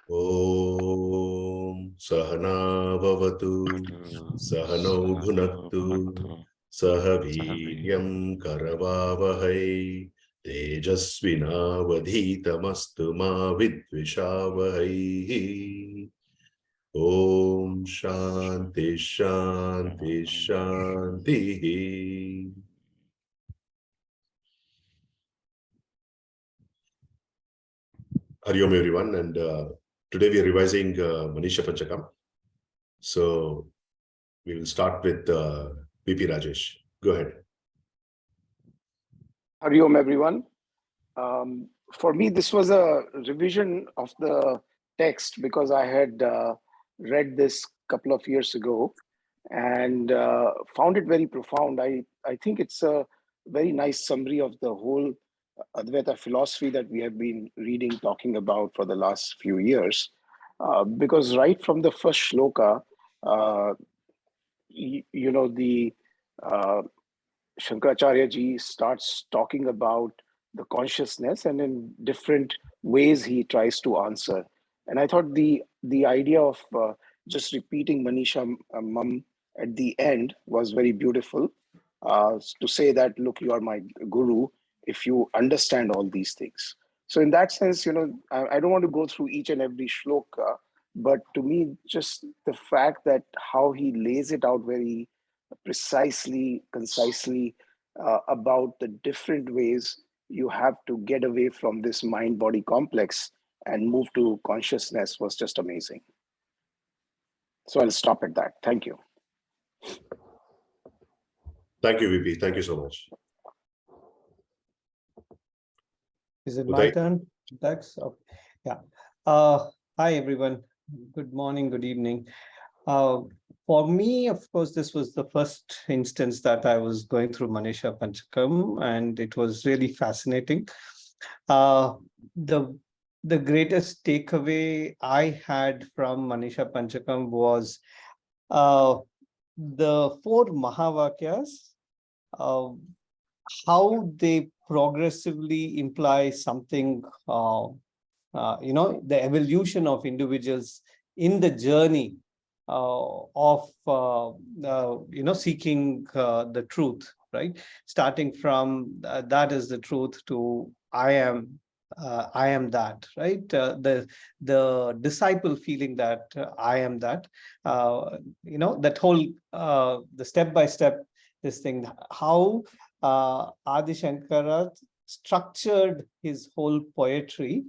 Om Sahana Bhavatu Sahano Bhunaktu Sahaviryam Karavavahai Tejasvinavadhitamastu ma vidvishavahai. Om Shanti Shanti Shanti. Hari Om everyone, and today we are revising Manisha Panchakam. So we will start with VP Rajesh. Go ahead. Hari Om everyone. For me, this was a revision of the text because I had read this a couple of years ago and found it very profound. I think it's a very nice summary of the whole Advaita philosophy that we have been reading, talking about for the last few years. Because right from the first shloka, the Shankaracharya ji starts talking about the consciousness, and in different ways he tries to answer. And I thought the idea of just repeating Manisha Mum at the end was very beautiful. To say that, look, you are my guru if you understand all these things. So in that sense, I don't want to go through each and every shloka, but to me, just the fact that how he lays it out very precisely, concisely about the different ways you have to get away from this mind-body complex and move to consciousness was just amazing. So I'll stop at that. Thank you. Thank you, VP. Thank you so much. Is it my turn? Thanks. Okay. Yeah. Hi, everyone. Good morning, good evening. For me, of course, this was the first instance that I was going through Manisha Panchakam, and it was really fascinating. The greatest takeaway I had from Manisha Panchakam was the 4 Mahavakyas, how they progressively imply something, the evolution of individuals in the journey of seeking the truth, right? Starting from that is the truth to I am that, right? The disciple feeling that I am that, that whole the step by step, this thing, how Adi Shankara structured his whole poetry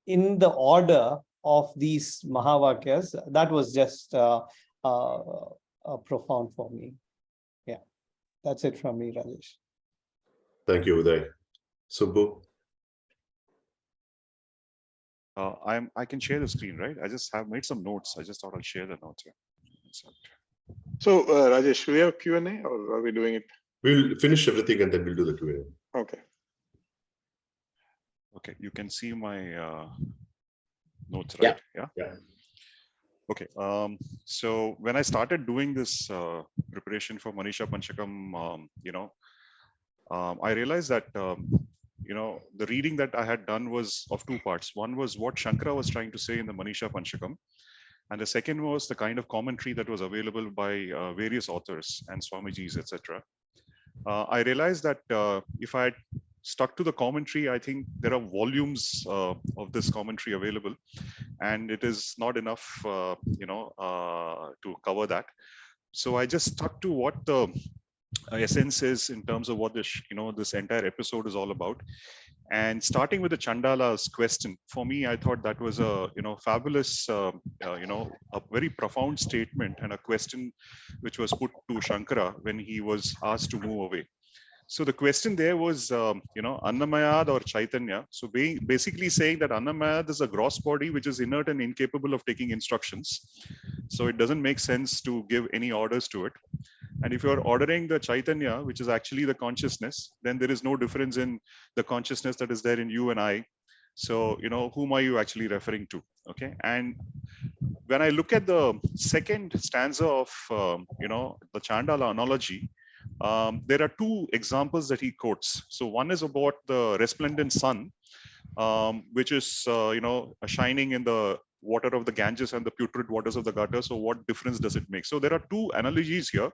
in the order of these Mahavakyas. That was just profound for me. Yeah, that's it from me, Rajesh. Thank you, Uday. Subbu? I can share the screen, right? I just have made some notes. I just thought I'll share the notes here. So, Rajesh, do we have Q&A or are we doing it? We'll finish everything and then we'll do the Q&A. Okay. Okay, you can see my notes, right? Yeah. Okay. So when I started doing this preparation for Manisha Panchakam, I realized that the reading that I had done was of 2 parts. One was what Shankara was trying to say in the Manisha Panchakam, and the second was the kind of commentary that was available by various authors and Swamijis, etc. I realized that if I had stuck to the commentary, I think there are volumes of this commentary available, and it is not enough, to cover that. So I just stuck to what the essence is in terms of what this, this entire episode is all about. And starting with the Chandala's question, for me, I thought that was a, fabulous, a very profound statement and a question which was put to Shankara when he was asked to move away. So the question there was, Annamayad or Chaitanya. So basically saying that Annamayad is a gross body which is inert and incapable of taking instructions. So it doesn't make sense to give any orders to it. And if you're ordering the Chaitanya, which is actually the consciousness, then there is no difference in the consciousness that is there in you and I. So, whom are you actually referring to? Okay. And when I look at the second stanza of, the Chandala analogy, there are 2 examples that he quotes. So one is about the resplendent sun, which is, shining in the water of the Ganges and the putrid waters of the gutter. So what difference does it make? So there are two analogies here.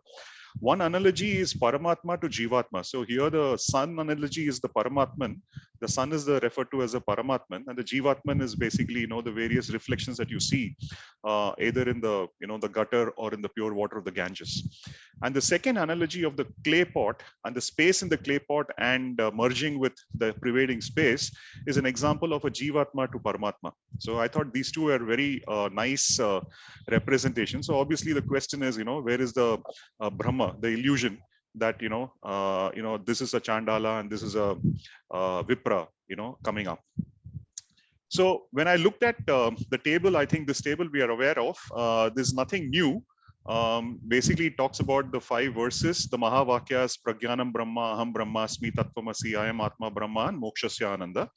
One analogy is Paramatma to Jivatma. So here the sun analogy is the Paramatman. The sun is referred to as a Paramatman, and the Jivatman is basically, the various reflections that you see either in the, the gutter or in the pure water of the Ganges. And the second analogy of the clay pot and the space in the clay pot and merging with the pervading space is an example of a Jivatma to Paramatma. So I thought these two are very nice representations. So obviously the question is, where is the Brahma, the illusion that this is a Chandala and this is a Vipra, coming up. So when I looked at the table, I think this table we are aware of. There's nothing new. Basically, it talks about the 5 verses, the Mahavakyas, Pragyanam Brahma, Aham Brahmasmi, Tattvamasi, I am Atma Brahma, and Mokshasya Ananda.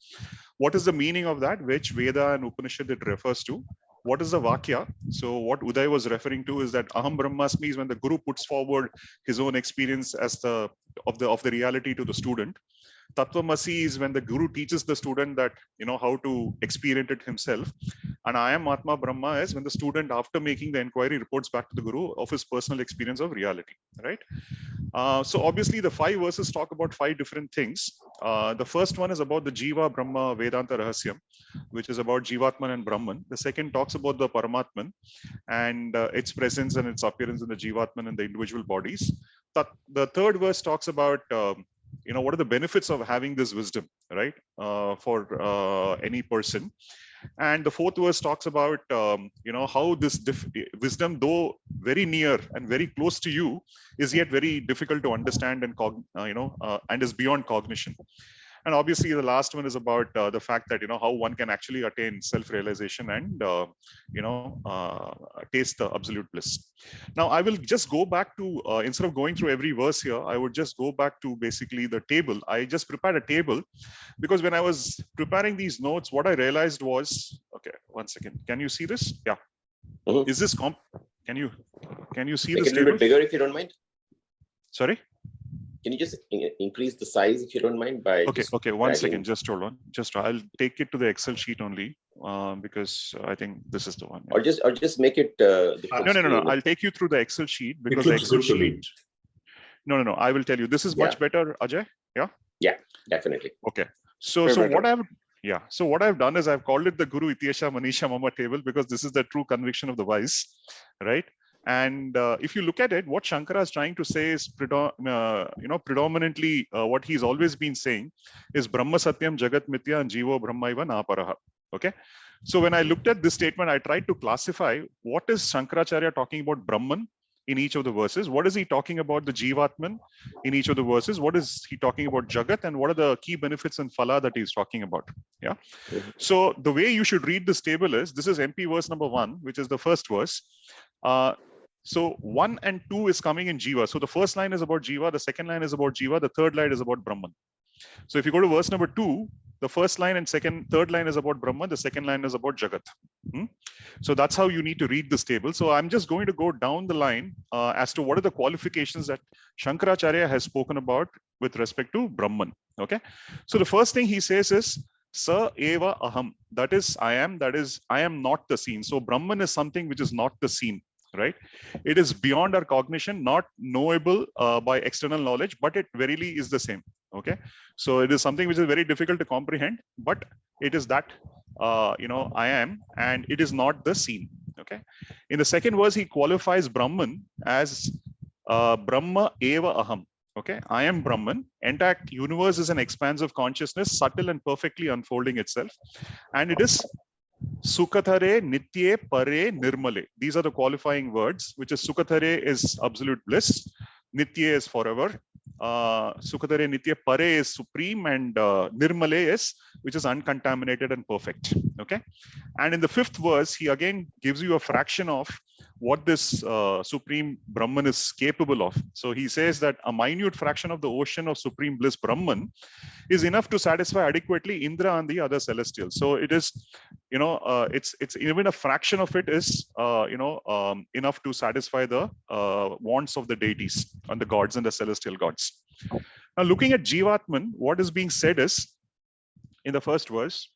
What is the meaning of that? Which Veda and Upanishad it refers to? What is the Vakya? So what Uday was referring to is that Aham Brahmasmi is when the Guru puts forward his own experience as of the reality to the student. Tattvamasi is when the Guru teaches the student that, how to experience it himself. And I am Atma Brahma is when the student, after making the inquiry, reports back to the Guru of his personal experience of reality, right? So obviously the 5 verses talk about 5 different things. The first one is about the Jiva Brahma Vedanta Rahasyam, which is about Jivatman and Brahman. The second talks about the Paramatman and its presence and its appearance in the Jivatman and the individual bodies. The third verse talks about what are the benefits of having this wisdom, right, for any person. And the fourth verse talks about how this wisdom, though very near and very close to you, is yet very difficult to understand and and is beyond cognition. And obviously the last one is about the fact that how one can actually attain self-realization and taste the absolute bliss. Now I will just go back to instead of going through every verse here, I would just go back to basically the table. I just prepared a table because when I was preparing these notes, what I realized was, okay, one second, can you see this? Yeah. Mm-hmm. Is this can you see Make this it a little table? bit bigger if you don't mind? Sorry? Can you just increase the size if you don't mind by Okay, one second, just hold on. I'll take it to the Excel sheet only because I think this is the one. or just make it the No. I'll take you through the Excel sheet because the Excel sheet. No. I will tell you. This is much better, Ajay. Yeah. Yeah, definitely. Okay. So what I've done is I've called it the Guru Ityesha Manisha Mama table because this is the true conviction of the wise, right? And if you look at it, what Shankara is trying to say is predominantly what he's always been saying is Brahma Satyam Jagat Mithya and Jivo Brahmaiva Naparaha. Okay. So when I looked at this statement, I tried to classify what is Shankaracharya talking about Brahman in each of the verses. What is he talking about the Jivatman in each of the verses? What is he talking about Jagat? And what are the key benefits and phala that he's talking about? Yeah. So the way you should read this table is, this is MP verse number 1, which is the first verse. So 1 and 2 is coming in Jiva. So the first line is about Jiva, the second line is about Jiva, the third line is about Brahman. So if you go to verse number 2, the first line and third line is about Brahman, the second line is about Jagat. So that's how you need to read this table. So I'm just going to go down the line as to what are the qualifications that Shankaracharya has spoken about with respect to Brahman. Okay. So the first thing he says is, Sa eva aham, that is I am not the seen. So Brahman is something which is not the seen, right? It is beyond our cognition, not knowable by external knowledge, but it verily is the same. Okay. So it is something which is very difficult to comprehend, but it is that, I am, and it is not the seen. Okay. In the second verse, he qualifies Brahman as Brahma eva aham. Okay, I am Brahman. Entire universe is an expansive consciousness, subtle and perfectly unfolding itself. And it is Sukathare, Nitye, Pare, Nirmale. These are the qualifying words, which is Sukathare is absolute bliss, Nitye is forever, Sukathare, Nitye, Pare is supreme, and Nirmale is, which is uncontaminated and perfect. Okay. And in the fifth verse, he again gives you a fraction of what this supreme Brahman is capable of. So he says that a minute fraction of the ocean of supreme bliss Brahman is enough to satisfy adequately Indra and the other celestials. So it is, it's even a fraction of it is, enough to satisfy the wants of the deities and the gods and the celestial gods. Now, looking at Jivatman, what is being said is, in the first verse,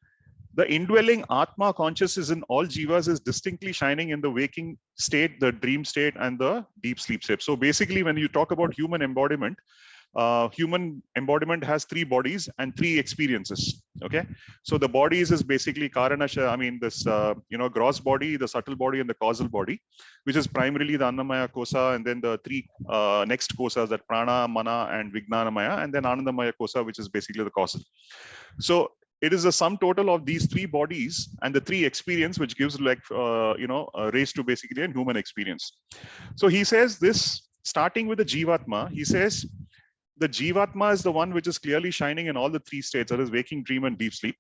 The indwelling Atma consciousness in all jivas is distinctly shining in the waking state, the dream state, and the deep sleep state. So basically, when you talk about human embodiment has 3 bodies and 3 experiences. Okay, so the bodies is basically Karanasha, I mean this gross body, the subtle body, and the causal body, which is primarily the Annamaya kosa, and then the 3 next kosas, that Prana, Mana, and Vijnanamaya, and then Anandamaya kosa, which is basically the causal. So it is a sum total of these 3 bodies and the 3 experience, which gives like raised to basically a human experience. So he says this, starting with the Jivatma, he says the Jivatma is the one which is clearly shining in all the 3 states, that is waking, dream, and deep sleep.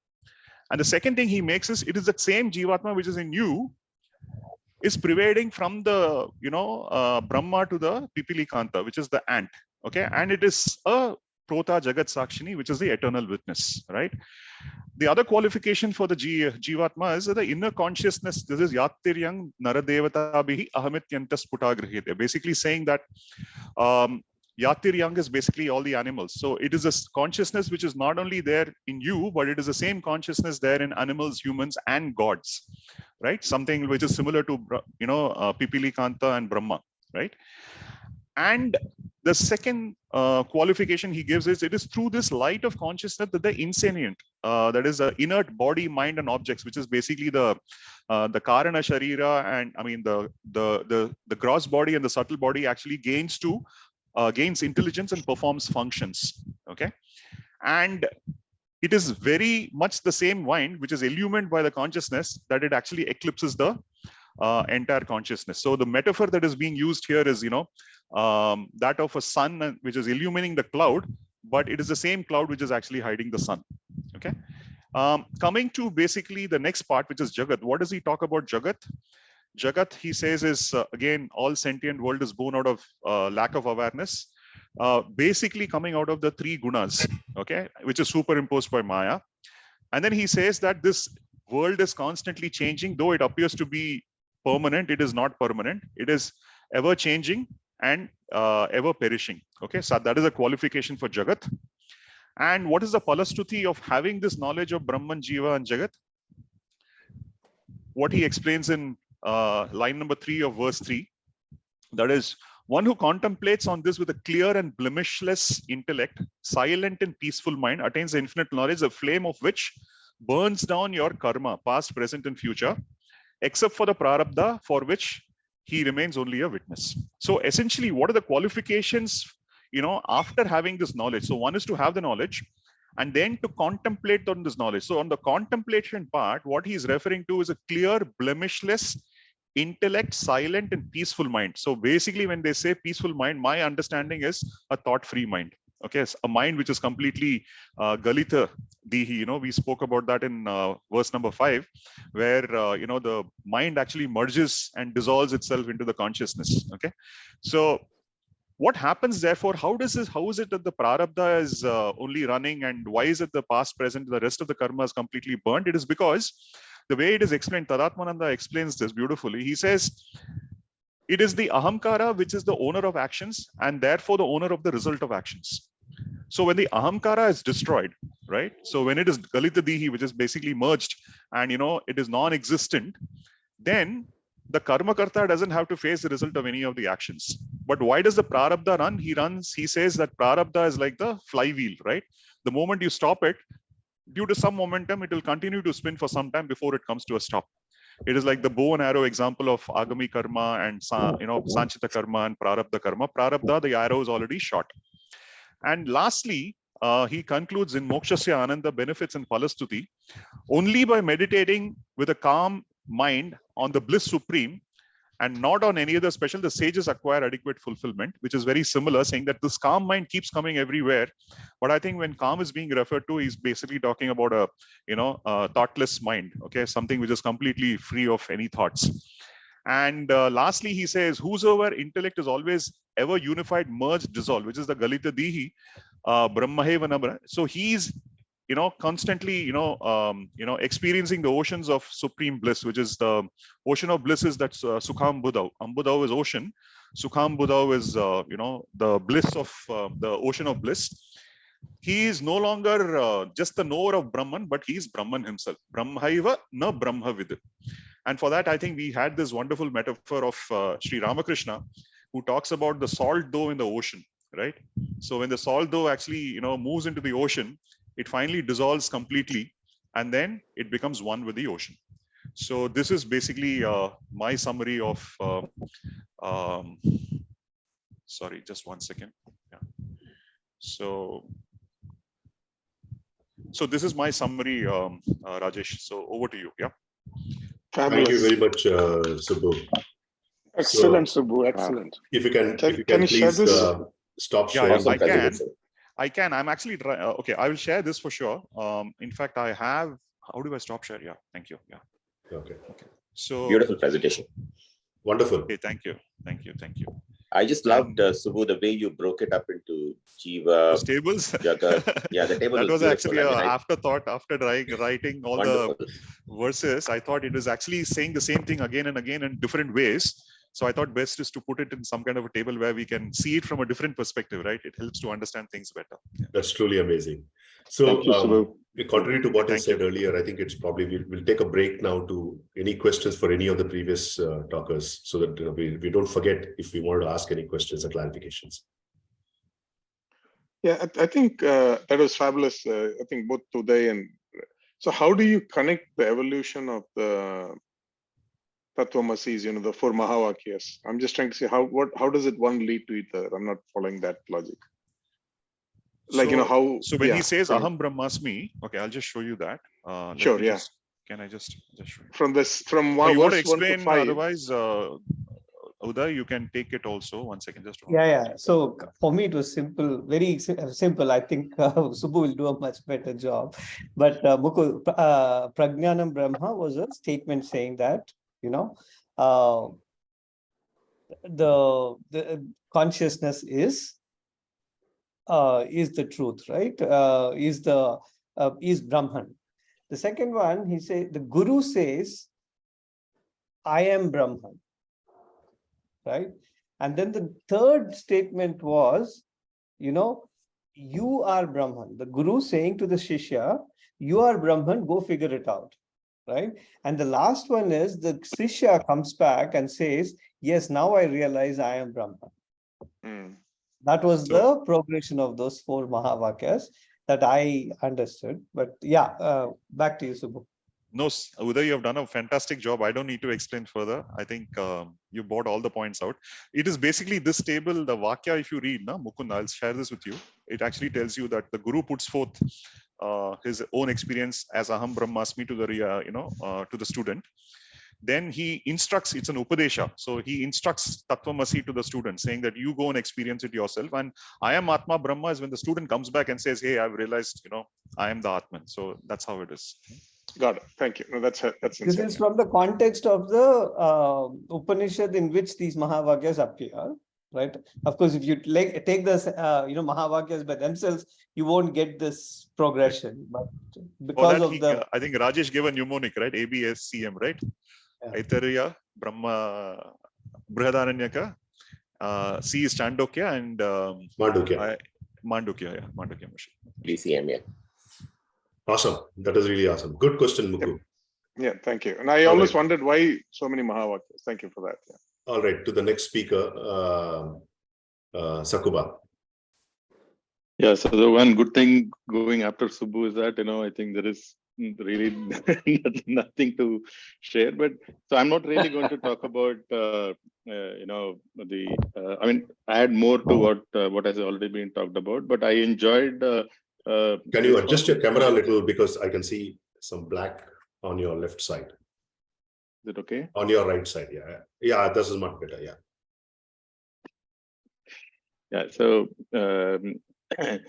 And the second thing he makes is, it is the same Jivatma which is in you, is pervading from the Brahma to the Pipilikanta, which is the ant. Okay, and it is a Prota Jagat Sakshini, which is the eternal witness, right? The other qualification for the Jivatma is the inner consciousness. This is Yatiryang Naradevatabihi Ahamityantas Putagrihite. Basically saying that Yatiryang is basically all the animals. So it is a consciousness which is not only there in you, but it is the same consciousness there in animals, humans, and gods, right? Something which is similar to Pipilikanta and Brahma, right? And the second qualification he gives is, it is through this light of consciousness that the insentient, that is the inert body, mind, and objects, which is basically the Karana Sharira, and I mean the gross body and the subtle body, actually gains intelligence and performs functions. Okay, and it is very much the same mind which is illumined by the consciousness that it actually eclipses the entire consciousness. So the metaphor that is being used here is that of a sun which is illumining the cloud, but it is the same cloud which is actually hiding the sun. Okay, coming to basically the next part, which is Jagat. What does he talk about Jagat? Jagat, he says, is again, all sentient world is born out of lack of awareness, basically coming out of the 3 gunas, okay, which is superimposed by Maya. And then he says that this world is constantly changing, though it appears to be permanent, it is not permanent. It is ever changing and ever perishing. Okay, so that is a qualification for Jagat. And what is the Palastuti of having this knowledge of Brahman, Jiva, and Jagat? What he explains in line number 3 of verse 3, that is, one who contemplates on this with a clear and blemishless intellect, silent and peaceful mind, attains the infinite knowledge, the flame of which burns down your karma, past, present, and future, except for the prarabdha, for which he remains only a witness. So essentially, what are the qualifications, after having this knowledge? So one is to have the knowledge, and then to contemplate on this knowledge. So on the contemplation part, what he is referring to is a clear, blemishless intellect, silent, and peaceful mind. So basically, when they say peaceful mind, my understanding is a thought-free mind. Okay, a mind which is completely Galita Dihi. We spoke about that in verse number 5, where the mind actually merges and dissolves itself into the consciousness. Okay, so what happens therefore? How is it that the prarabdha is only running, and why is it the past, present, the rest of the karma is completely burnt? It is because the way it is explained, Tadatmananda explains this beautifully. He says, it is the ahamkara which is the owner of actions, and therefore the owner of the result of actions. So when the ahamkara is destroyed, right? So when it is Galita Dihi, which is basically merged, and it is non-existent, then the karma karta doesn't have to face the result of any of the actions. But why does the prarabdha run? He says that prarabdha is like the flywheel, right? The moment you stop it, due to some momentum, it will continue to spin for some time before it comes to a stop. It is like the bow and arrow example of agami karma and sanchita karma and prarabdha karma. Prarabdha, the arrow is already shot. And lastly, he concludes in Mokshasya Ananda, benefits and Palastuti, only by meditating with a calm mind on the bliss supreme and not on any other special, the sages acquire adequate fulfillment, which is very similar, saying that this calm mind keeps coming everywhere. But I think when calm is being referred to, he's basically talking about a thoughtless mind, okay, something which is completely free of any thoughts. And lastly, he says, whosoever intellect is always ever unified, merged, dissolved, which is the Galita Dihi, Brahmaheva. So he's constantly, experiencing the oceans of supreme bliss, which is the ocean of bliss is that Sukham Buddha. Buddha is ocean. Sukham Buddha is, the bliss of the ocean of bliss. he is no longer just the knower of Brahman, but he is Brahman himself. Brahmaiva na Brahmavid. And for that, I think we had this wonderful metaphor of Sri Ramakrishna, who talks about the salt dough in the ocean, right? So when the salt dough actually, moves into the ocean, it finally dissolves completely, and then it becomes one with the ocean. So this is basically my summary of, sorry, just 1 second. Yeah. So this is my summary, Rajesh. So over to you. Yeah. Fabulous. Thank you very much, Subbu. Excellent, So, Subbu. Excellent. if you can Can you share please this? stop Yeah, sharing. Awesome I can. presentation. I can. I'm actually okay. I will share this for sure. In fact, I have. How do I stop share? Yeah. Thank you. Yeah. Okay. So Beautiful presentation. Wonderful. okay. Thank you. Thank you. Thank you. I just loved, Subbu, the way you broke it up into Jiva, Those tables. Jagat. Yeah, the table That was was beautiful. actually I an mean, afterthought after writing all wonderful. the verses. I thought it was actually saying the same thing again and again in different ways. So I thought best is to put it in some kind of a table where we can see it from a different perspective, right? It helps to understand things better. Yeah. That's truly amazing. So, Thank you, Subbu. contrary to what I Thank said you. earlier, I think it's probably we'll take a break now to any questions for any of the previous talkers, so that we don't forget if we want to ask any questions or clarifications. Yeah, I think that was fabulous. I think both today and so, how do you connect the evolution of the Tattvamasis, the four Mahavakyas? I'm just trying to see how does it one lead to each other? I'm not following that logic. Like, So, how? So when yeah, he says from- Aham Brahmasmi, okay, I'll just show you that. Sure, yeah. Can I just show you? From Oh, you want to verse 1 to explain? 5. Otherwise, Uday, you can take it also. 1 second, just one. Yeah. So for me, it was simple, very simple. I think Subbu will do a much better job. But Mukul, Prajnanam Brahma was a statement saying that, the consciousness is the truth, right? Is Brahman. The second one, he said, the Guru says, I am Brahman, right? And then the third statement was, you are Brahman. The Guru saying to the Shishya, you are Brahman, go figure it out, right? And the last one is the Shishya comes back and says, yes, now I realize I am Brahman. Mm. That was the progression of those four Mahavakyas that I understood. But yeah, back to you, Subbu. No, Uday, you have done a fantastic job. I don't need to explain further. I think you brought all the points out. It is basically this table, the Vakya, if you read, Mukund, I'll share this with you. It actually tells you that the Guru puts forth his own experience as Aham Brahmasmi to the to the student. Then he instructs, it's an Upadesha. So he instructs Tattvamasi to the student, saying that you go and experience it yourself. And I am Atma Brahma is when the student comes back and says, hey, I've realized, I am the Atman. So that's how it is. Got it. Thank you. No, that's This is from the context of the Upanishad in which these Mahavakyas appear, right? Of course, if you take this, Mahavakyas by themselves, you won't get this progression. But because of I think Rajesh gave a mnemonic, right? ABSCM, right? Yeah. Aitariya, Brahma, Brihadaranyaka, C is Chandogya, and Mandukya. Mandukya, Mandukya. BCM, yeah. Awesome. That is really awesome. Good question, Mukul. Yep. Yeah, thank you. And I always wondered why so many Mahavakyas. Thank you for that. Yeah. All right, to the next speaker, Sakuba. Yeah, so the one good thing going after Subbu is that, I think there is really nothing to share. But so I'm not really going to talk about, add more to what has already been talked about. But I enjoyed. Can you adjust your camera a little, because I can see some black on your left side? Is it okay? On your right side, yeah. Yeah, this is much better, yeah. Yeah, so I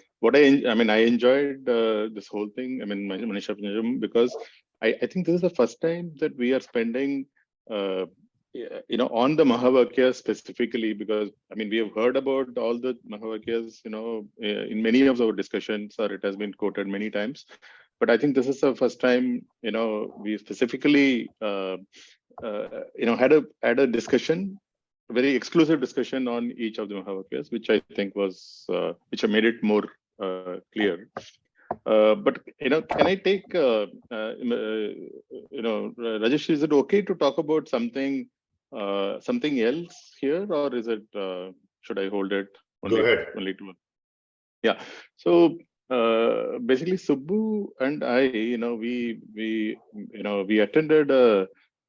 enjoyed this whole thing. Manisha Panchakam, because I think this is the first time that we are spending, on the Mahavakyas specifically, because we have heard about all the Mahavakyas, in many of our discussions, or it has been quoted many times. But I think this is the first time, we specifically, had a discussion, a very exclusive discussion on each of the Mahavakyas, which I think was, which made it more clear. But can I take Rajesh? Is it okay to talk about something else here, or is it should I hold it only? Go ahead. Only to yeah. So basically, Subbu and I, we attended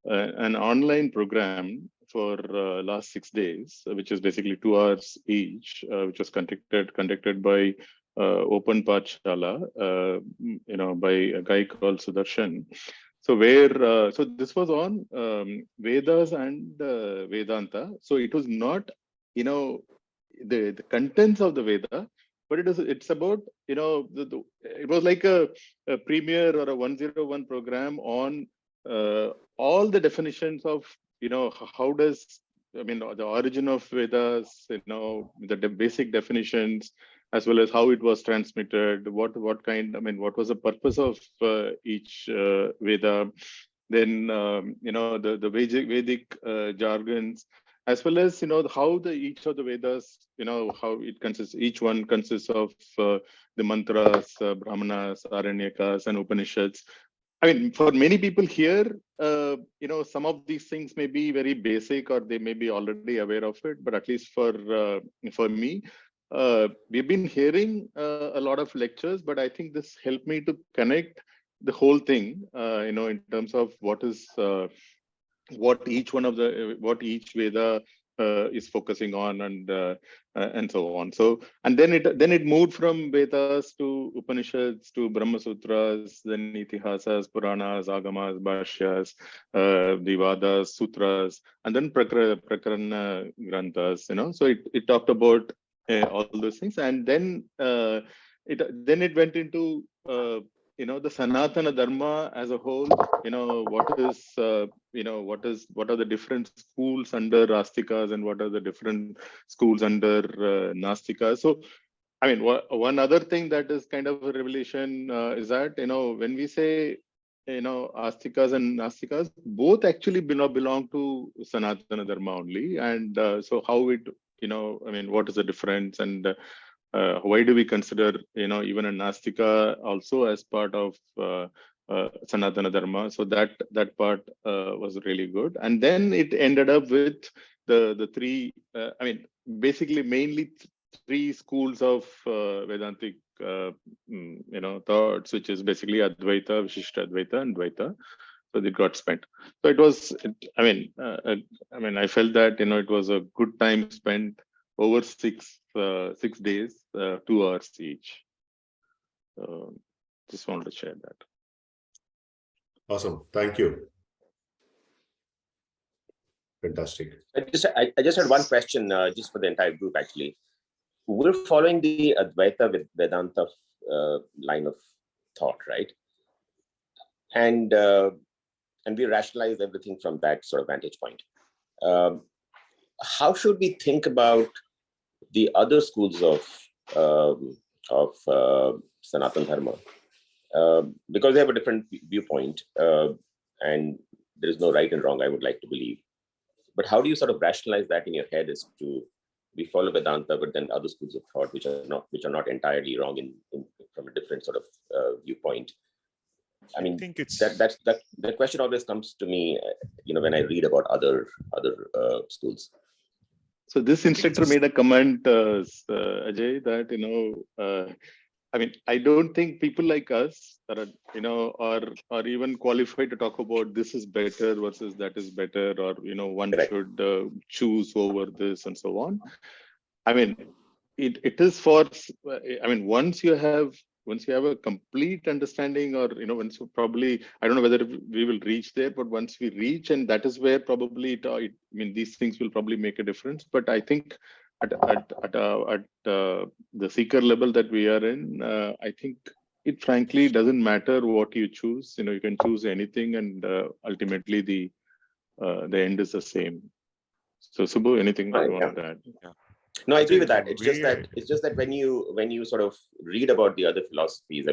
an online program for last 6 days, which is basically 2 hours each, which was conducted by Open Pathshala, by a guy called Sudarshan. So so this was on Vedas and Vedanta. So it was not, the contents of the Veda, but it's about, it was like a premier or a 101 program on all the definitions of, how does, the origin of Vedas, the basic definitions, as well as how it was transmitted, what was the purpose of each Veda, then, the Vedic jargons, as well as, how each of the Vedas, how it consists, each one consists of the mantras, brahmanas, aranyakas, and Upanishads. For many people here, some of these things may be very basic, or they may be already aware of it. But at least for me, we've been hearing a lot of lectures, but I think this helped me to connect the whole thing, in terms of what each Veda is focusing on, and so on. So, and then it moved from Vedas to Upanishads to Brahma Sutras, then Itihasas, Puranas, Agamas, Bhashyas, Vivadas, Sutras, and then Prakarana Granthas. So it talked about all those things, and then it went into the Sanatana Dharma as a whole. What are the different schools under Astikas, and what are the different schools under Nastikas? So, one other thing that is kind of a revelation is that, when we say, Astikas and Nastikas, both actually belong to Sanatana Dharma only. And so how it, what is the difference, and why do we consider, even a Nastika also as part of Sanatana Dharma? So that part was really good. And then it ended up with the three, basically mainly 3 schools of Vedantic, thoughts, which is basically Advaita, Vishishta Advaita, and Dvaita. So they got spent. So it was, I felt that, it was a good time spent over 6 days, 2 hours each. Just wanted to share that. Awesome. Thank you. Fantastic. I just had one question, just for the entire group, actually. We're following the Advaita Vedanta line of thought, right? And we rationalize everything from that sort of vantage point. How should we think about the other schools of Sanatana Dharma? Because they have a different viewpoint, and there is no right and wrong, I would like to believe. But how do you sort of rationalize that in your head as to, we follow Vedanta, but then other schools of thought which are not entirely wrong from a different sort of viewpoint? I think it's that question always comes to me, when I read about other schools. So this instructor made a comment, Ajay, that I don't think people like us are, or even qualified to talk about this is better versus that is better, or one should choose over this and so on. It is for, once you have a complete understanding, or once you probably, I don't know whether we will reach there, but once we reach, and that is where probably these things will probably make a difference. But I think at the seeker level that we are in, I think it frankly doesn't matter what you choose. You can choose anything, and ultimately the end is the same. So Subbu, anything you want to add? Yeah. No, I agree with that. It's just that when you sort of read about the other philosophies,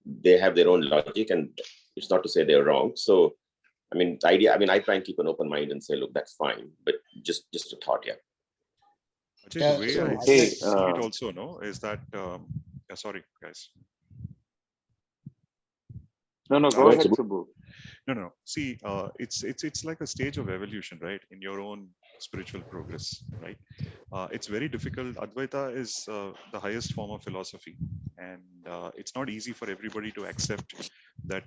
they have their own logic, and it's not to say they're wrong. So, the idea, I try and keep an open mind and say, look, that's fine, but just a thought, yeah. The way I see it also, is that Yeah, sorry, guys. No, go Right, ahead, Subbu. Subbu. No. See, it's like a stage of evolution, right? In your own spiritual progress, right? It's very difficult. Advaita is the highest form of philosophy, and it's not easy for everybody to accept that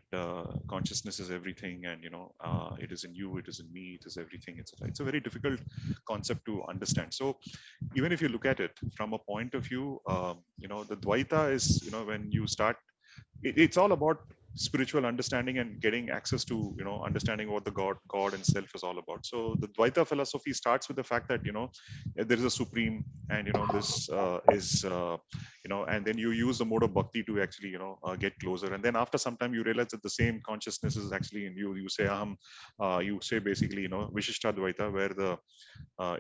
consciousness is everything, and it is in you, it is in me, it is everything, etc. It's a very difficult concept to understand. So even if you look at it from a point of view, the Dvaita is, when you start, it's all about spiritual understanding and getting access to understanding what the god and self is all about. So the Dvaita philosophy starts with the fact that there is a supreme, and this is and then you use the mode of bhakti to actually get closer, and then after some time you realize that the same consciousness is actually in you. You say aham, you say basically Vishishtha Dvaita, where the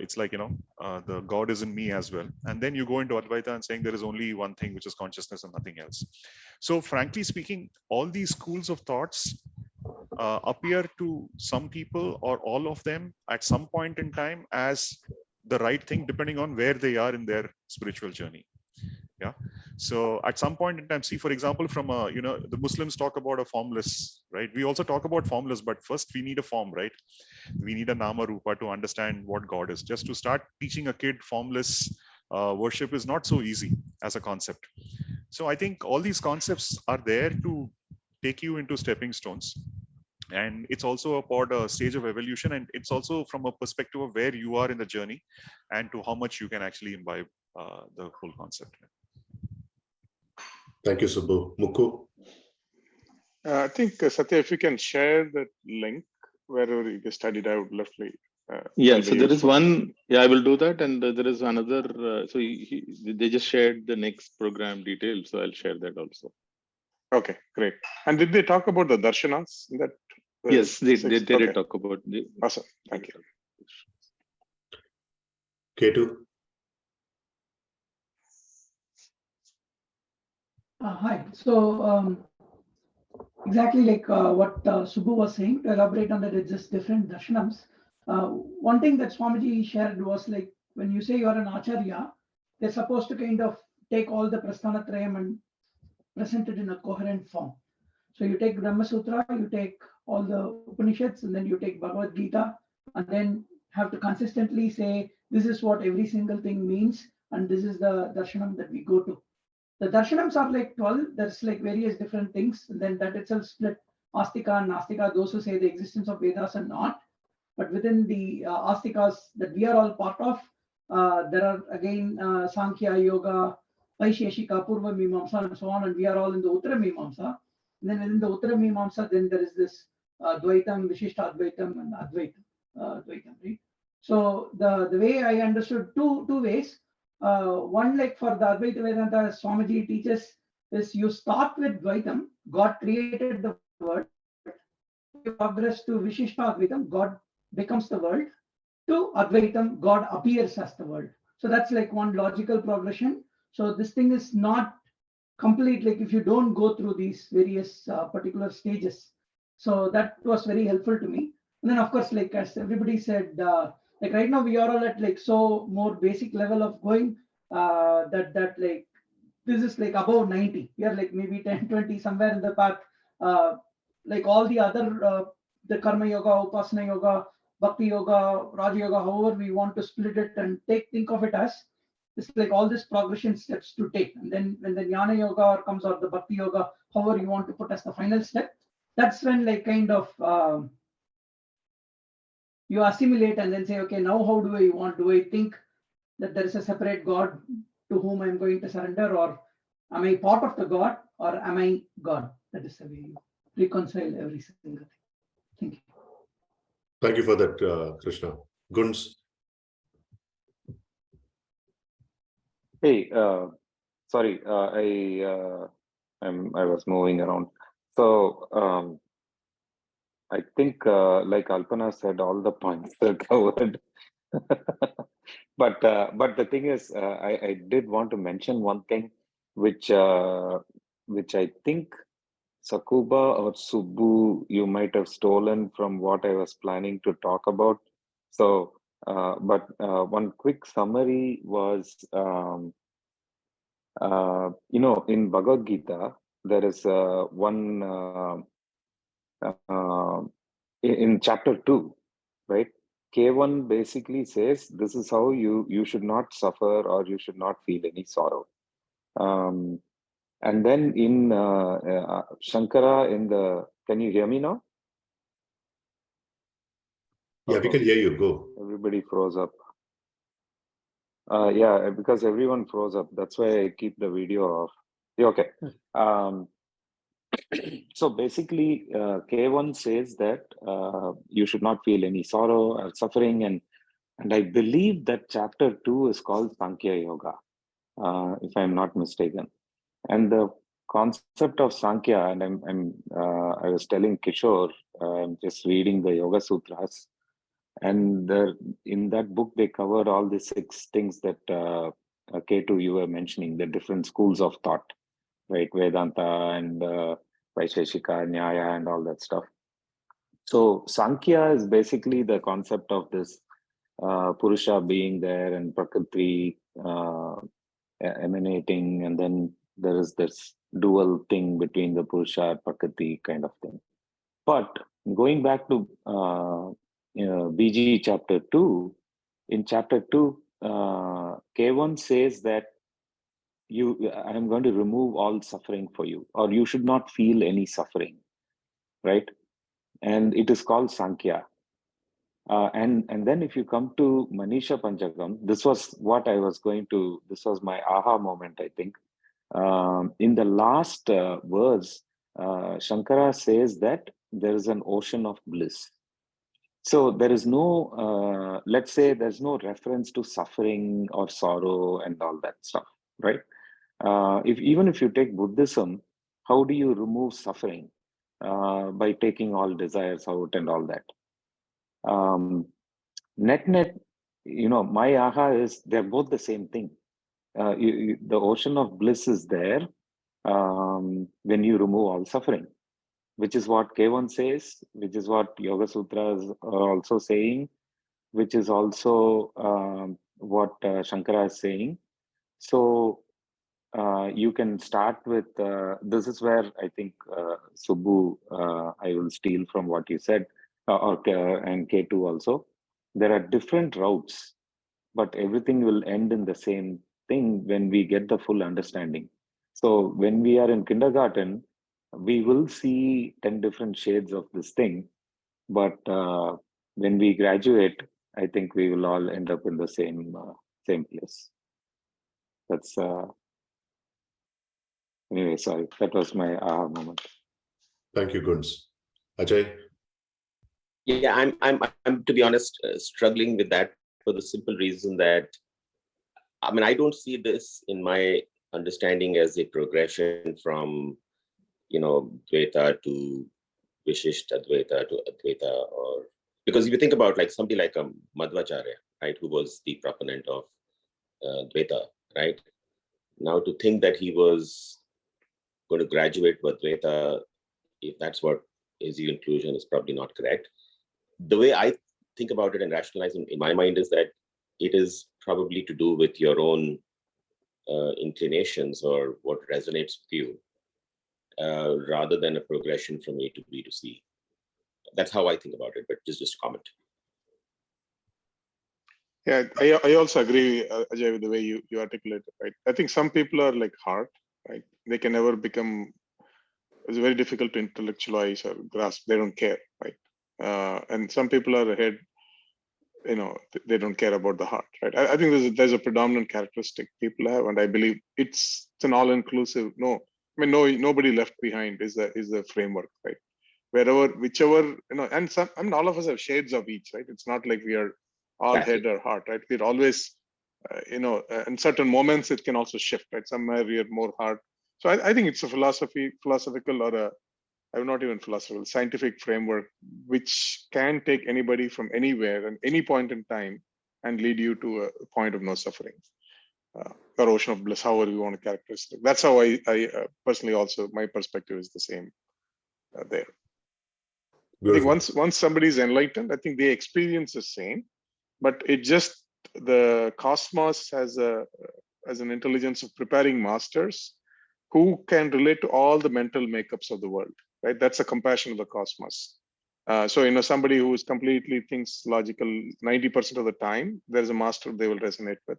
it's like the god is in me as well, and then you go into Advaita and saying there is only one thing, which is consciousness and nothing else. So frankly speaking, all these schools of thoughts appear to some people or all of them at some point in time as the right thing, depending on where they are in their spiritual journey. Yeah. So at some point in time, see, for example, from the Muslims talk about a formless, right? We also talk about formless, but first we need a form, right? We need a nama rupa to understand what God is. Just to start teaching a kid formless worship is not so easy as a concept. So I think all these concepts are there to take you into stepping stones. And it's also about a stage of evolution, and it's also from a perspective of where you are in the journey and to how much you can actually imbibe the whole concept. Thank you, Subbu. Mukku? I think, Satya, if you can share that link wherever you studied, I would lovely. Yeah, so there is one, I will do that. And there is another, so they just shared the next program details, so I'll share that also. Okay, great. And did they talk about the darshanas? That yes, they did talk about the. Awesome, thank you. Ketu? Hi. So exactly like what Subbu was saying, to elaborate on that, it's just different darshanams. One thing that Swamiji shared was like, when you say you're an acharya, they're supposed to kind of take all the Prasthanatrayam and present it in a coherent form. So you take Brahma Sutra, you take all the Upanishads, and then you take Bhagavad Gita, and then have to consistently say, this is what every single thing means, and this is the darshanam that we go to. The darshanams are like 12. There's like various different things. And then that itself split Astika and Nastika, those who say the existence of Vedas and not. But within the Astikas that we are all part of, there are again Sankhya, Yoga, Vaisheshika, Purva Mimamsa, and so on. And we are all in the Uttara Mimamsa. And then within the Uttara Mimamsa, then there is this Dvaitam, Vishishta Advaitam, and Advaitam, right? So the way I understood two ways. One, like for the Advaita Vedanta, Swamiji teaches is you start with Dvaitam, God created the world, you progress to Vishishta Advaitam, God becomes the world, to Advaitam, God appears as the world. So that's like one logical progression. So this thing is not complete, like if you don't go through these various particular stages. So that was very helpful to me. And then of course, like as everybody said, like right now we are all at like so more basic level of going that like this is like above 90. We are like maybe 10, 20 somewhere in the path. Like all the other the karma yoga, upasana yoga, bhakti yoga, raja yoga, however we want to split it and think of it as it's like all these progression steps to take. And then when the jnana yoga comes or the bhakti yoga, however you want to put as the final step, that's when like kind of you assimilate and then say, okay, now how do I want? Do I think that there is a separate God to whom I'm going to surrender, or am I part of the God, or am I God? That is the way you reconcile every single thing. Thank you. Thank you for that, Krishna. Guns? Hey, sorry, I was moving around. So I think, like Alpana said, all the points are covered. But the thing is, I did want to mention one thing, which I think Sakuba or Subbu, you might have stolen from what I was planning to talk about. So, but one quick summary was, In Bhagavad Gita, there is one in chapter 2, right? K1 basically says this is how you should not suffer or you should not feel any sorrow. And then in Shankara, can you hear me now? Yeah, we can hear you. Go. Everybody froze up. Yeah, because everyone froze up. That's why I keep the video off. Yeah, okay. So basically, K1 says that you should not feel any sorrow or suffering, and I believe that chapter 2 is called Sankhya Yoga, if I'm not mistaken. And the concept of Sankhya, and I was telling Kishore, I'm just reading the Yoga Sutras, and in that book they cover all the 6 things that K2 you were mentioning, the different schools of thought, right? Vedanta and Vaisheshika, Nyaya, and all that stuff. So Sankhya is basically the concept of this Purusha being there and Prakriti emanating, and then there is this dual thing between the Purusha and Prakriti kind of thing. But going back to BG chapter 2, in chapter 2, K1 says that I am going to remove all suffering for you, or you should not feel any suffering, right? And it is called Sankhya. And then if you come to Manisha Panchakam, this was my aha moment, I think. In the last verse, Shankara says that there is an ocean of bliss. So there is no, let's say there's no reference to suffering or sorrow and all that stuff, right? Even if you take Buddhism, how do you remove suffering? By taking all desires out and all that. Net, my aha is they're both the same thing. The ocean of bliss is there when you remove all suffering, which is what K1 says, which is what Yoga Sutras are also saying, which is also what Shankara is saying. So you can start with, this is where I think Subbu, I will steal from what you said, and K2 also. There are different routes, but everything will end in the same thing when we get the full understanding. So when we are in kindergarten, we will see 10 different shades of this thing, but when we graduate, I think we will all end up in the same place. That's anyway. Sorry, that was my aha moment. Thank you, Guns. Ajay. Yeah, I'm to be honest, struggling with that for the simple reason that, I mean, I don't see this in my understanding as a progression from, Dvaita to Vishishta Dvaita to Advaita, or because if you think about like somebody like Madhvacharya, right, who was the proponent of Dvaita, right? Now to think that he was going to graduate with Dvaita, if that's what is the inclusion, is probably not correct. The way I think about it and rationalize in my mind is that it is probably to do with your own inclinations or what resonates with you, rather than a progression from A to B to C. That's how I think about it, but just a comment. Yeah, I also agree, Ajay, with the way you articulate it, right? I think some people are like hard, right? They can never become, it's very difficult to intellectualize or grasp. They don't care, right? And some people are ahead, they don't care about the heart, right? I think there's a predominant characteristic people have, and I believe it's an all-inclusive. Nobody left behind is the framework, right? Whichever, and all of us have shades of each, right? It's not like we are all head or heart, right? We're always, in certain moments it can also shift, right? Somewhere we are more heart. So I think it's a philosophical, or not even philosophical, scientific framework, which can take anybody from anywhere and any point in time and lead you to a point of no suffering, or ocean of bliss, however you want to characterize it. That's how I personally also, my perspective is the same there. Beautiful. I think once somebody is enlightened, I think they experience the same, but it just, the cosmos has a as an intelligence of preparing masters who can relate to all the mental makeups of the world, right? That's a compassion of the cosmos. So, somebody who is completely thinks logical 90% of the time, there's a master they will resonate with.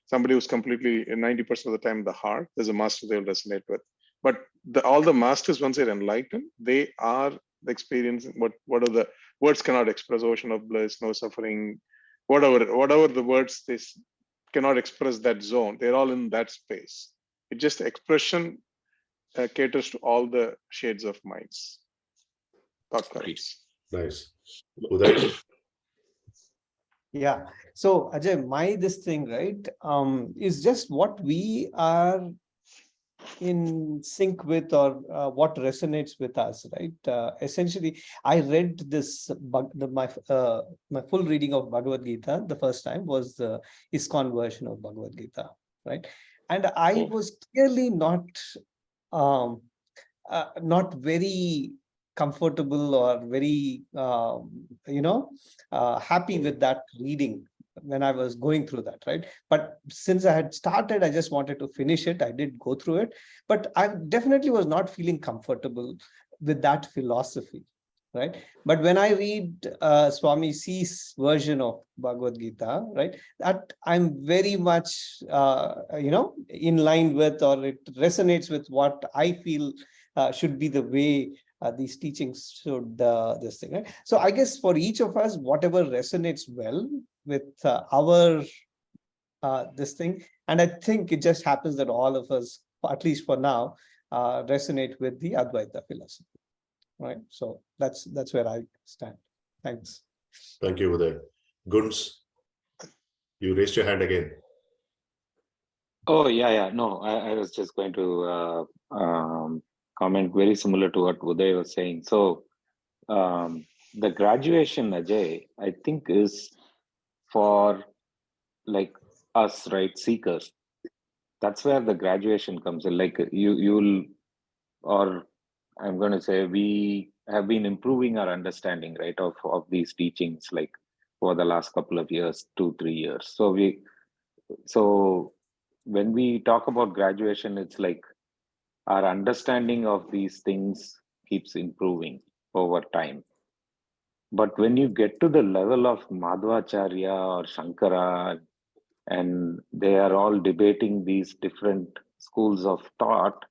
Somebody who's completely 90% of the time the heart, there's a master they will resonate with. But all the masters, once they're enlightened, they are the experience. What are the words cannot express? Ocean of bliss, no suffering, whatever the words they cannot express that zone. They're all in that space. It just expression caters to all the shades of minds. Thought currents. Nice. Uday? Yeah. So Ajay, this thing, right, is just what we are in sync with, or what resonates with us, right? Essentially, I read this, my full reading of Bhagavad Gita the first time was the ISKCON version of Bhagavad Gita, right? And I was clearly not very comfortable or very, happy with that reading when I was going through that, right? But since I had started, I just wanted to finish it. I did go through it, but I definitely was not feeling comfortable with that philosophy, right? But when I read Swami C's version of Bhagavad Gita, right, that I'm very much, in line with, or it resonates with what I feel should be the way these teachings should, this thing, right? So I guess for each of us, whatever resonates well with our this thing, and I think it just happens that all of us, at least for now, resonate with the Advaita philosophy, right? So that's where I stand. Thanks. Thank you, Uday. Guns, you raised your hand again. Oh, yeah. No, I was just going to comment very similar to what Uday was saying. So the graduation, Ajay, I think is for like us, right, seekers. That's where the graduation comes in. Like you'll, or I'm going to say, we have been improving our understanding, right, of these teachings, like for the last couple of years, 2-3 years. So when we talk about graduation, it's like our understanding of these things keeps improving over time. But when you get to the level of Madhvacharya or Shankara, and they are all debating these different schools of thought,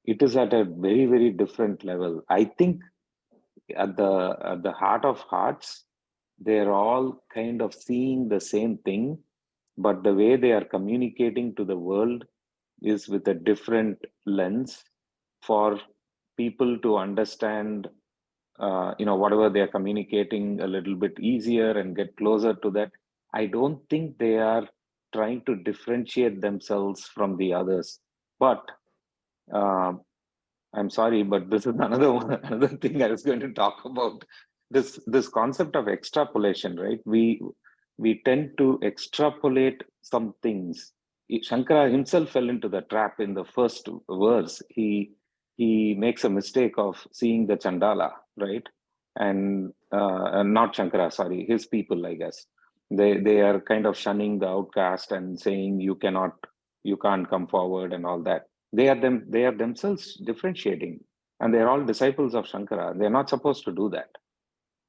it is at a very, very different level. I think at the heart of hearts, they're all kind of seeing the same thing, but the way they are communicating to the world is with a different lens for people to understand, whatever they are communicating a little bit easier and get closer to that. I don't think they are trying to differentiate themselves from the others. But I'm sorry, but this is another thing I was going to talk about. This concept of extrapolation, right? We tend to extrapolate some things. Shankara himself fell into the trap in the first verse. He makes a mistake of seeing the Chandala, right? And not Shankara, sorry, his people, I guess. They are kind of shunning the outcast and saying you can't come forward and all that. They are themselves differentiating, and they're all disciples of Shankara. They're not supposed to do that.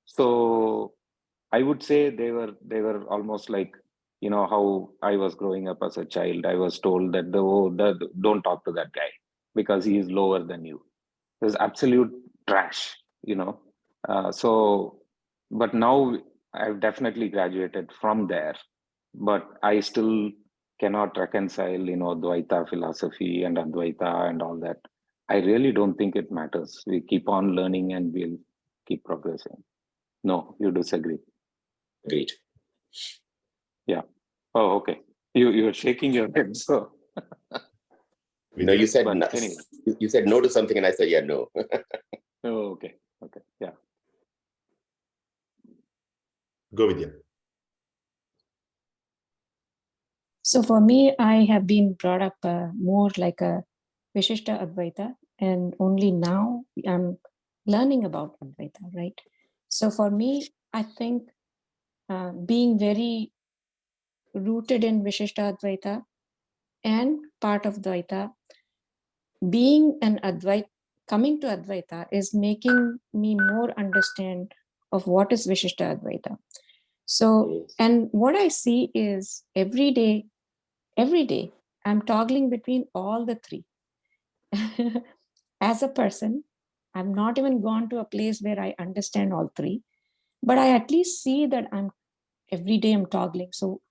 So I would say they were almost like, how I was growing up as a child. I was told that don't talk to that guy because he is lower than you. There's absolute trash, but now I've definitely graduated from there, but I still cannot reconcile, Dvaita philosophy and Advaita and all that. I really don't think it matters. We keep on learning and we'll keep progressing. No, you disagree? Agreed. Yeah. Oh, okay. You're shaking your head, so. No, you said no. Anyway. You said no to something, and I said, yeah, no. Oh, okay. Yeah. Go Vidya. So for me, I have been brought up more like a Vishishta Advaita, and only now I'm learning about Advaita, right? So for me, I think being very rooted in Vishishta Advaita and part of Dvaita. Being an Advaita, coming to Advaita is making me more understand of what is Vishishta Advaita. So, and what I see is every day, I'm toggling between all the three. As a person, I've not even gone to a place where I understand all three, but I at least see that every day I'm toggling. So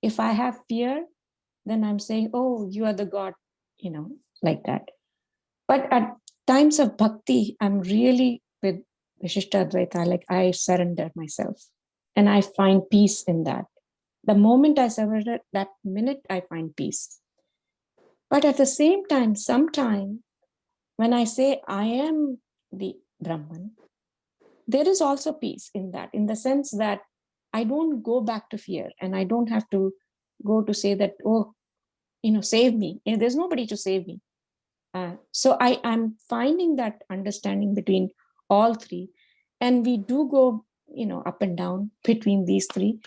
if I have fear, then I'm saying, oh, you are the God, like that. But at times of bhakti, I'm really with Vishishta Advaita, like I surrender myself and I find peace in that. The moment I surrender, that minute I find peace. But at the same time, sometime when I say I am the Brahman, there is also peace in that, in the sense that I don't go back to fear and I don't have to go to say that, oh, save me. There's nobody to save me. So I'm finding that understanding between all three. And we do go, up and down between these three.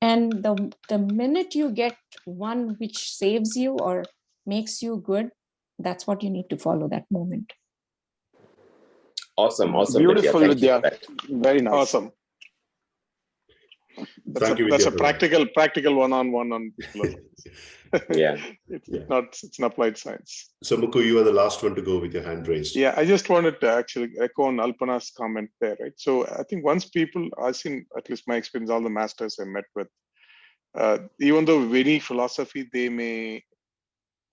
And the minute you get one which saves you or makes you good, that's what you need to follow that moment. Awesome. Beautiful, Vidya. Vidya. Very nice. Awesome. Thank you, That's Vidya, a practical one-on-one on philosophy. Yeah. It's an applied science. So Mukku, you are the last one to go with your hand raised. Yeah, I just wanted to actually echo on Alpana's comment there, right? So I think once people, I've seen, at least my experience, all the masters I met with, even though any philosophy they may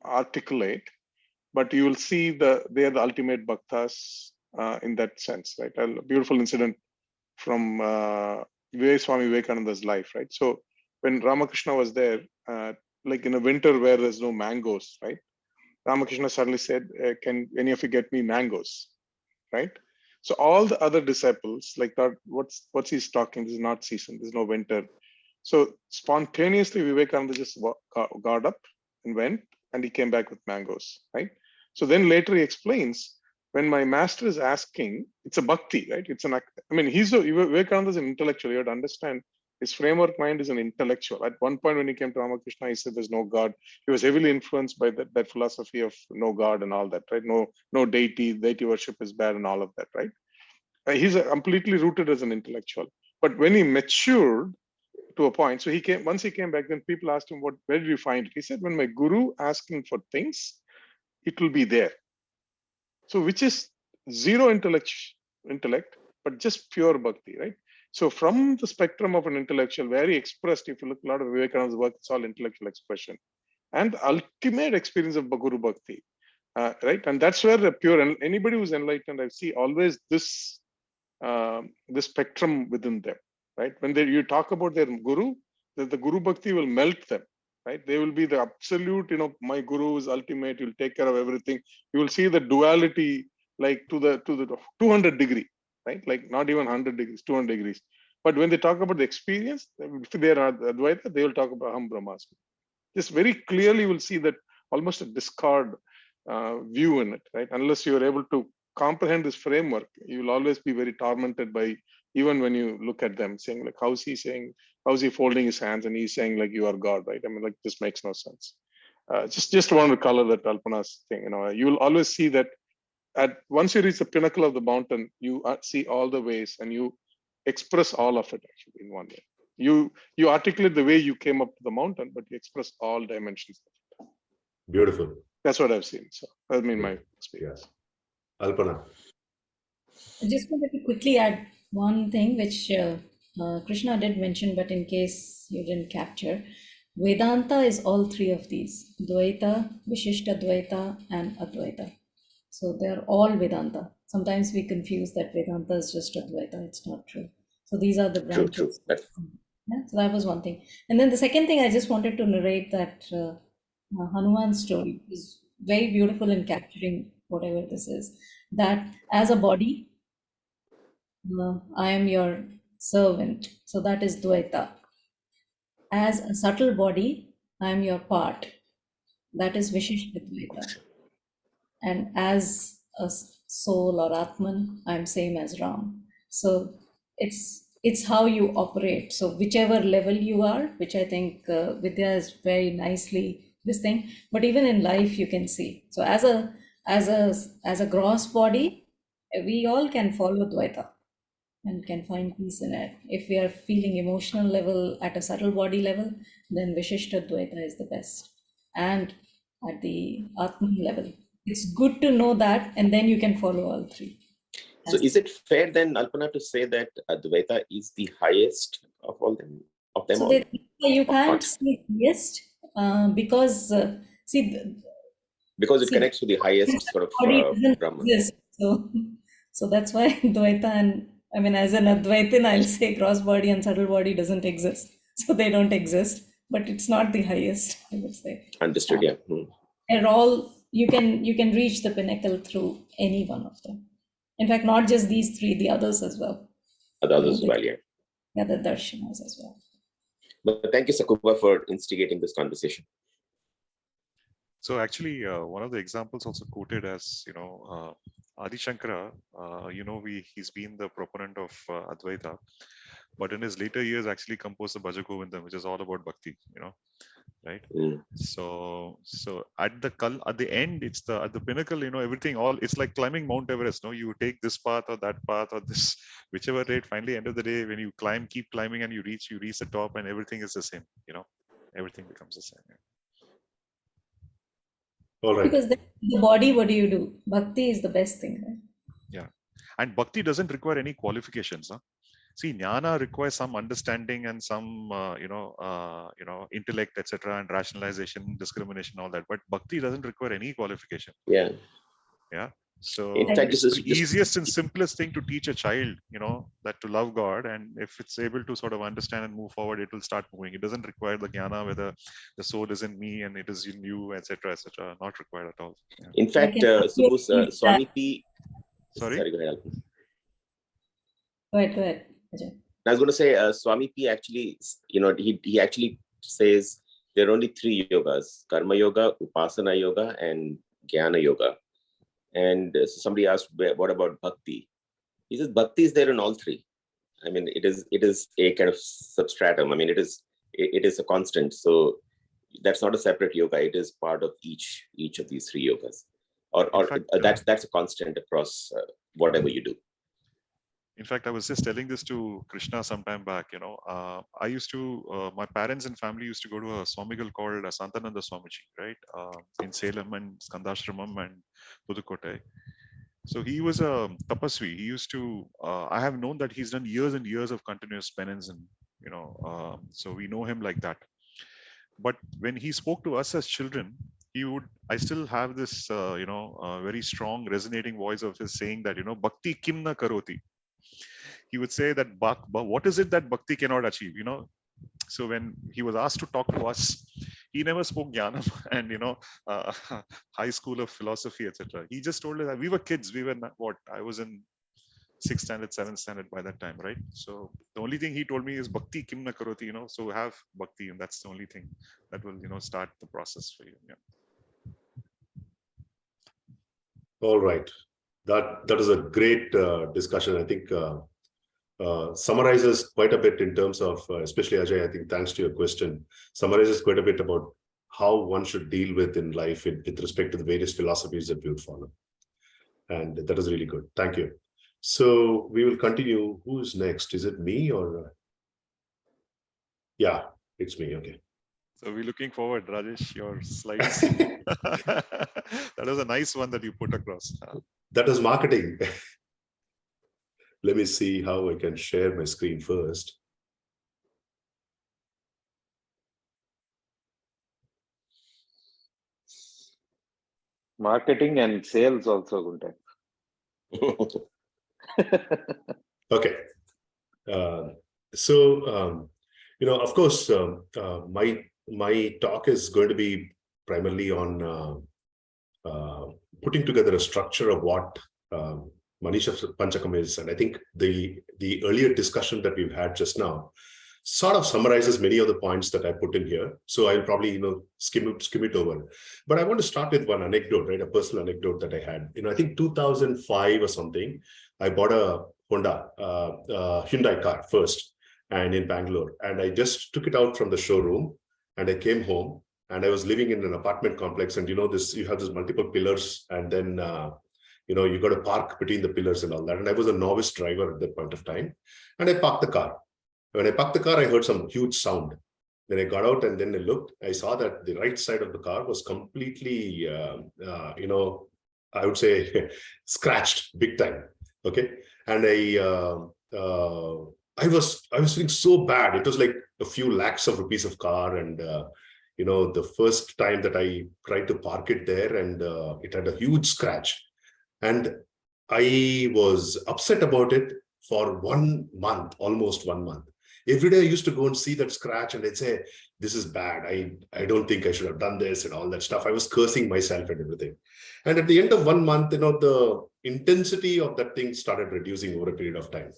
articulate, but you will see they're the ultimate bhaktas in that sense, right? A beautiful incident from Swami Vivekananda's life, right? So when Ramakrishna was there, like in a winter where there's no mangoes, right? Ramakrishna suddenly said, can any of you get me mangoes, right? So all the other disciples like thought, what's he's talking? This is not season, there's no winter. So spontaneously Vivekananda just got up and went, and he came back with mangoes, right? So then later he explains, when my master is asking, it's a bhakti, right? Vivekananda is an intellectual. You have to understand his framework mind is an intellectual. At one point when he came to Ramakrishna, he said there's no God. He was heavily influenced by that philosophy of no God and all that, right? No deity worship is bad and all of that, right? He's completely rooted as an intellectual. But when he matured to a point, so once he came back, then people asked him, where did you find it? He said, when my guru asking for things, it will be there. So which is zero intellect, but just pure bhakti, right? So from the spectrum of an intellectual, where he expressed, if you look a lot of Vivekananda's work, it's all intellectual expression. And the ultimate experience of Guru Bhakti, right? And that's where the pure, and anybody who's enlightened, I see always this spectrum within them, right? When you talk about their Guru, the Guru Bhakti will melt them, right? They will be the absolute, my Guru is ultimate, you'll take care of everything. You will see the duality like to the 200 degree, right? Like not even 100 degrees, 200 degrees. But when they talk about the experience, if they are Advaita, they will talk about Aham Brahmasmi. Just very clearly, you will see that almost a discard view in it, right? Unless you are able to comprehend this framework, you will always be very tormented by, even when you look at them, saying like, how's he folding his hands and he's saying like, you are God, right? I mean, like, this makes no sense. Just want to color that Alpana's thing, you will always see that once you reach the pinnacle of the mountain, you see all the ways and you express all of it actually in one way. You articulate the way you came up to the mountain, but you express all dimensions of it. Beautiful. That's what I've seen. So I mean, my experience. Yeah. Alpana. I just wanted to quickly add one thing which Krishna did mention, but in case you didn't capture, Vedanta is all three of these: Dvaita, Vishishta Dvaita, and Advaita. So they're all Vedanta. Sometimes we confuse that Vedanta is just Advaita. It's not true. So these are the branches. True. Yeah, so that was one thing. And then the second thing, I just wanted to narrate that Hanuman story is very beautiful in capturing whatever this is. That as a body, I am your servant. So that is Dvaita. As a subtle body, I am your part. That is Vishishta Dvaita. And as a soul or Atman, I'm same as Ram. So it's it's how you operate. So whichever level you are, which I think Vidya is very nicely this thing, but even in life you can see. So as a gross body, we all can follow Dvaita and can find peace in it. If we are feeling emotional level at a subtle body level, then Vishishta Dvaita is the best. And at the Atman level, it's good to know that, and then you can follow all three. So is it fair then, Alpana, to say that Advaita is the highest of all them? Of them So all? you Or can't not? say highest because Because it connects to the highest sort of body doesn't Brahman. exist. So that's why Dvaita and I mean, as an Advaitin, I'll say gross body and subtle body doesn't exist. So they don't exist, but it's not the highest, I would say. Understood, yeah. And all you can reach the pinnacle through any one of them. In fact, not just these three, the others as well. The others as well, yeah. The other darshanas as well. But thank you, Sakuba, for instigating this conversation. So actually, one of the examples also quoted as, Adi Shankara, he's been the proponent of Advaita, but in his later years actually composed the Bhaja Govindam, which is all about bhakti, right? So at the end, it's at the pinnacle, everything, it's like climbing Mount Everest. No, you take this path or that path or this, whichever rate. Finally, end of the day, when you keep climbing, and you reach the top, and everything is the same. Everything becomes the same. Yeah. All right. Because the body, what do you do? Bhakti is the best thing, right? Yeah, and bhakti doesn't require any qualifications. Huh? See, jnana requires some understanding and some, intellect, etc., and rationalization, discrimination, all that. But bhakti doesn't require any qualification. Yeah. Yeah. So in fact, it's the easiest and simplest thing to teach a child, that to love God, and if it's able to sort of understand and move forward, it will start moving. It doesn't require the jnana, whether the soul is in me and it is in you, etc., etc. Not required at all. Yeah. In fact, Subhu's Swami P. Sorry, go ahead. Go ahead. Ajay. I was going to say, Swami P. actually, he actually says there are only three yogas: Karma Yoga, Upasana Yoga, and Jnana Yoga. And somebody asked, what about bhakti? He says bhakti is there in all three. I mean, it is a kind of substratum. I mean, it is a constant. So that's not a separate yoga. It is part of each of these three yogas, or fact, that's a constant across whatever you do. In fact, I was just telling this to Krishna some time back. I used to, my parents and family used to go to a Swamigal called Santananda Swamiji, right, in Salem and Skandashramam and Pudukkottai. So he was a tapasvi. He used to, I have known that he's done years and years of continuous penance, and so we know him like that. But when he spoke to us as children, I still have this, very strong resonating voice of his saying that, bhakti kim na karoti. He would say that, what is it that bhakti cannot achieve? So when he was asked to talk to us, he never spoke jnana and high school of philosophy, etc. He just told us that we were kids. We were I was in 6th standard, 7th standard by that time, right? So the only thing he told me is bhakti kim na karoti, so have bhakti, and that's the only thing that will start the process for you. Yeah. All right, that is a great discussion. I think summarizes quite a bit in terms of, especially Ajay, I think thanks to your question, summarizes quite a bit about how one should deal with in life with respect to the various philosophies that we would follow. And that is really good. Thank you. So we will continue. Who's next? Is it me or? Yeah, it's me. Okay. So we're looking forward, Rajesh, your slides. That was a nice one that you put across. That is marketing. Let me see how I can share my screen first. Marketing and sales also, Gunta. Okay. Of course, my talk is going to be primarily on putting together a structure of what Manisha Panchakam is. And I think the earlier discussion that we've had just now sort of summarizes many of the points that I put in here. So I'll probably, skim it over. But I want to start with one anecdote, right? A personal anecdote that I had. I think 2005 or something, I bought a Hyundai car first, and in Bangalore. And I just took it out from the showroom and I came home, and I was living in an apartment complex. And you know, you have this multiple pillars, and then, you got to park between the pillars and all that. And I was a novice driver at that point of time. And I parked the car. When I parked the car, I heard some huge sound. Then I got out and then I looked. I saw that the right side of the car was completely, I would say scratched big time. Okay. And I was feeling so bad. It was like a few lakhs of rupees of car. And, the first time that I tried to park it there, and it had a huge scratch. And I was upset about it for 1 month, almost 1 month. Every day I used to go and see that scratch and I'd say, this is bad. I don't think I should have done this and all that stuff. I was cursing myself and everything. And at the end of 1 month, the intensity of that thing started reducing over a period of time.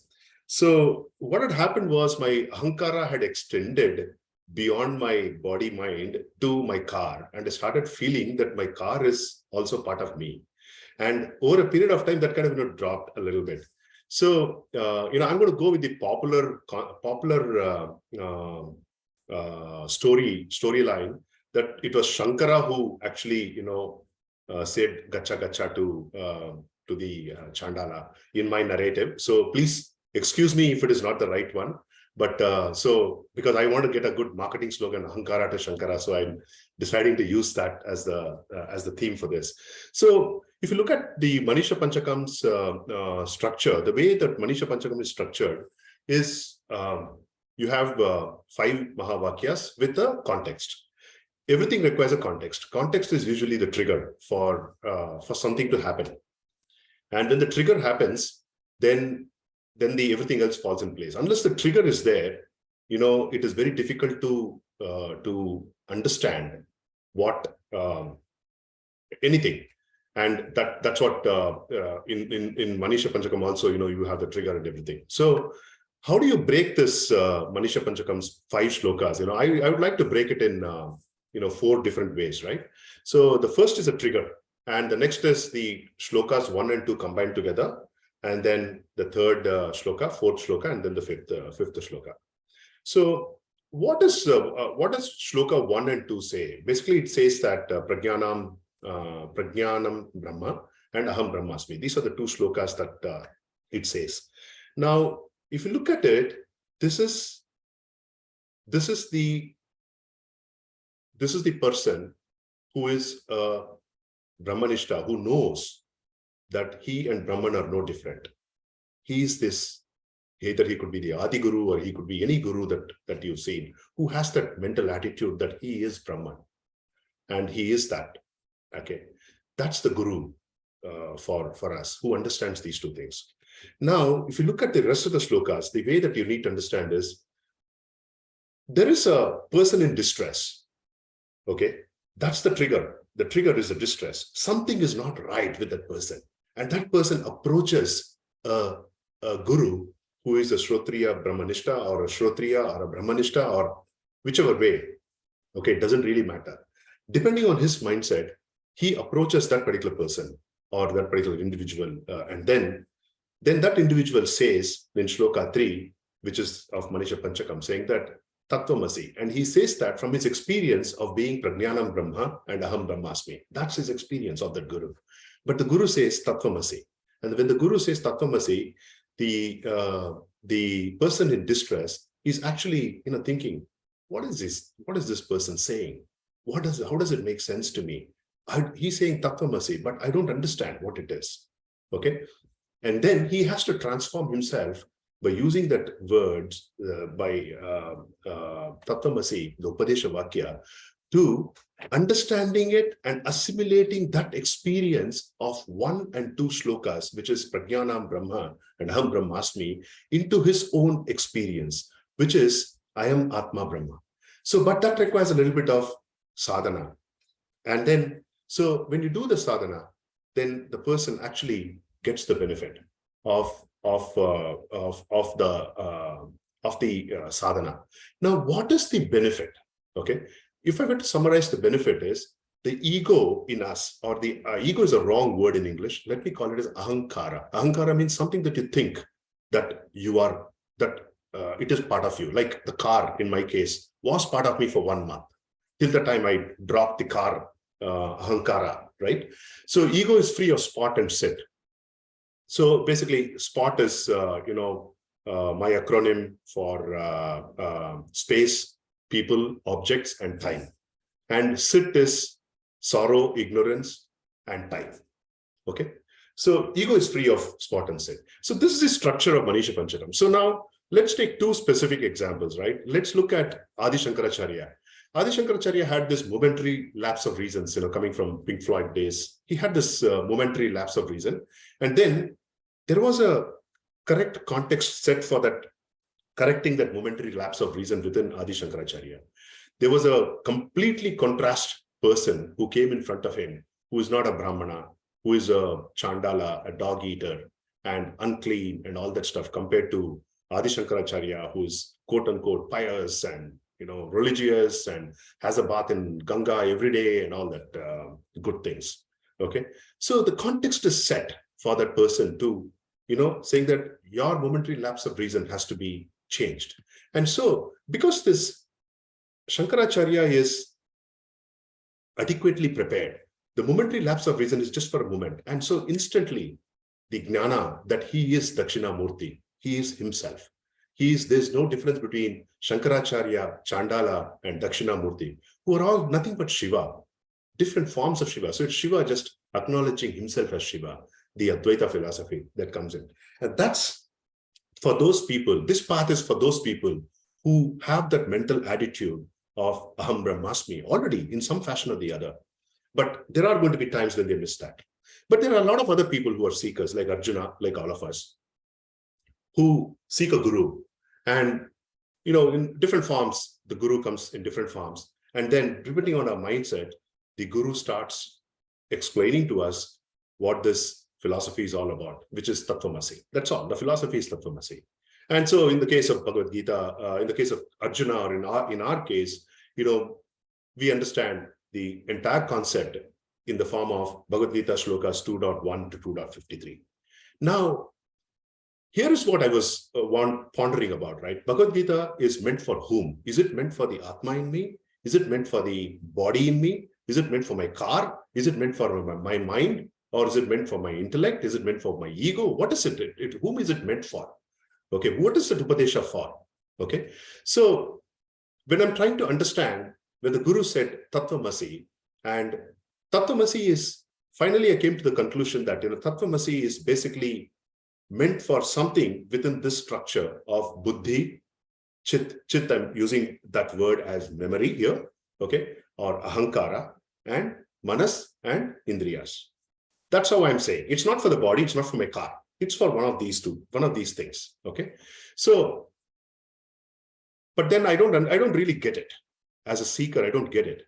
So what had happened was my ahankara had extended beyond my body mind to my car. And I started feeling that my car is also part of me. And over a period of time, that kind of dropped a little bit. So, I'm going to go with the popular storyline that it was Shankara who actually, said gacha gacha to the Chandala in my narrative. So please excuse me if it is not the right one. But because I want to get a good marketing slogan, Ahankara to Shankara, so I'm deciding to use that as the theme for this. So if you look at the Manisha Panchakam's structure, the way that Manisha Panchakam is structured is you have 5 Mahavakyas with a context. Everything requires a context. Context is usually the trigger for something to happen. And when the trigger happens, then everything else falls in place. Unless the trigger is there, it is very difficult to understand what anything. And that's what in Manisha Panchakam also, you have the trigger and everything. So how do you break this Manisha Panchakam's 5 shlokas? I would like to break it in 4 different ways, right? So the first is a trigger, and the next is the shlokas 1 and 2 combined together. And then the third shloka, 4th shloka, and then the fifth shloka. So what does shloka 1 and 2 say? Basically, it says that Prajnanam Brahma and Aham Brahmasmi. These are the 2 shlokas that it says. Now, if you look at it, this is the person who is Brahmanishta, who knows that he and Brahman are no different. He is this, either he could be the Adi Guru or he could be any Guru that you've seen, who has that mental attitude that he is Brahman. And he is that. Okay. That's the Guru for us, who understands these 2 things. Now, if you look at the rest of the shlokas, the way that you need to understand is, there is a person in distress. Okay. That's the trigger. The trigger is a distress. Something is not right with that person. And that person approaches a guru who is a Shrotriya Brahmanishta or a Shrotriya or a Brahmanishta or whichever way. Okay, it doesn't really matter. Depending on his mindset, he approaches that particular person or that particular individual. And then that individual says in Shloka 3, which is of Manisha Panchakam, saying that Tattvamasi. And he says that from his experience of being Prajnanam Brahma and Aham Brahmasmi. That's his experience of that guru. But the guru says Tattvamasi. And when the guru says Tattvamasi, the person in distress is actually thinking, what is this? What is this person saying? How does it make sense to me? He's saying Tattvamasi, but I don't understand what it is. Okay. And then he has to transform himself by using that words by Tattvamasi, the Upadesha Vakya, to understanding it and assimilating that experience of 1 and 2 shlokas, which is Prajnanam Brahma and Aham Brahmasmi, into his own experience, which is I am Atma Brahma. So, but that requires a little bit of sadhana. And then, so when you do the sadhana, then the person actually gets the benefit of the sadhana. Now, what is the benefit? Okay. If I were to summarize, the benefit is the ego in us, or the ego is a wrong word in English. Let me call it as ahankara. Ahankara means something that you think, that you are, that it is part of you. Like the car, in my case, was part of me for 1 month, till the time I dropped the car, ahankara, right? So ego is free of spot and sit. So basically, spot is, my acronym for space, people, objects, and time. And sit is sorrow, ignorance, and time. Okay. So ego is free of spot and sit. So this is the structure of Manisha Panchakam. So now let's take two specific examples, right? Let's look at Adi Shankaracharya. Adi Shankaracharya had this momentary lapse of reasons, coming from Pink Floyd days. He had this momentary lapse of reason. And then there was a correct context set for that, correcting that momentary lapse of reason within Adi Shankaracharya. There was a completely contrast person who came in front of him, who is not a Brahmana, who is a Chandala, a dog eater, and unclean and all that stuff, compared to Adi Shankaracharya, who is quote unquote pious and religious and has a bath in Ganga every day and all that good things. Okay, so the context is set for that person to, saying that your momentary lapse of reason has to be changed. And so, because this Shankaracharya is adequately prepared, the momentary lapse of reason is just for a moment. And so instantly, the jnana that he is Dakshinamurti, he is himself. There's no difference between Shankaracharya, Chandala, and Dakshinamurti, who are all nothing but Shiva, different forms of Shiva. So it's Shiva just acknowledging himself as Shiva, the Advaita philosophy that comes in. And that's for those people, this path is for those people who have that mental attitude of Aham Brahmasmi already in some fashion or the other. But there are going to be times when they miss that. But there are a lot of other people who are seekers, like Arjuna, like all of us, who seek a guru. And, in different forms, the guru comes in different forms. And then, depending on our mindset, the guru starts explaining to us what this philosophy is all about, which is Tattvamasi. That's all. The philosophy is Tattvamasi. And so in the case of Bhagavad Gita, in the case of Arjuna, or in our case, we understand the entire concept in the form of Bhagavad Gita shlokas 2.1 to 2.53. Now, here is what I was pondering about, right? Bhagavad Gita is meant for whom? Is it meant for the Atma in me? Is it meant for the body in me? Is it meant for my car? Is it meant for my mind? Or is it meant for my intellect? Is it meant for my ego? What is it? Whom is it meant for? Okay, what is the Upadesha for? Okay, so when I'm trying to understand, when the Guru said Tattvamasi, and Tattvamasi is, finally I came to the conclusion that Tattvamasi is basically meant for something within this structure of Buddhi, Chit, I'm using that word as memory here, okay, or Ahankara, and Manas and Indriyas. That's how I'm saying. It's not for the body, it's not for my car. It's for one of these things, okay? So, but then I don't really get it. As a seeker, I don't get it.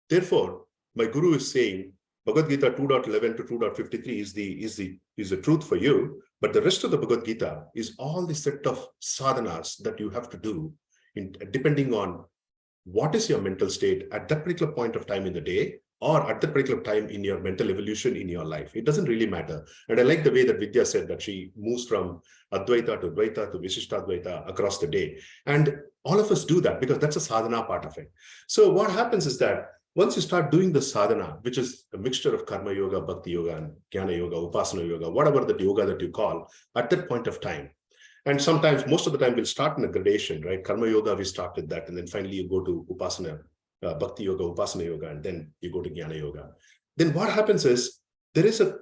Therefore, my guru is saying, Bhagavad Gita 2.11 to 2.53 is the truth for you, but the rest of the Bhagavad Gita is all the set of sadhanas that you have to do, depending on what is your mental state at that particular point of time in the day, or at that particular time in your mental evolution in your life. It doesn't really matter. And I like the way that Vidya said that she moves from Advaita to Dvaita to Vishishtadvaita across the day. And all of us do that because that's a sadhana part of it. So what happens is that once you start doing the sadhana, which is a mixture of karma yoga, bhakti yoga, and jnana yoga, upasana yoga, whatever that yoga that you call, at that point of time, and sometimes, most of the time, we'll start in a gradation, right? Karma yoga, we start with that, and then finally you go to upasana, bhakti yoga, upasana yoga, and then you go to jnana yoga. Then what happens is there is an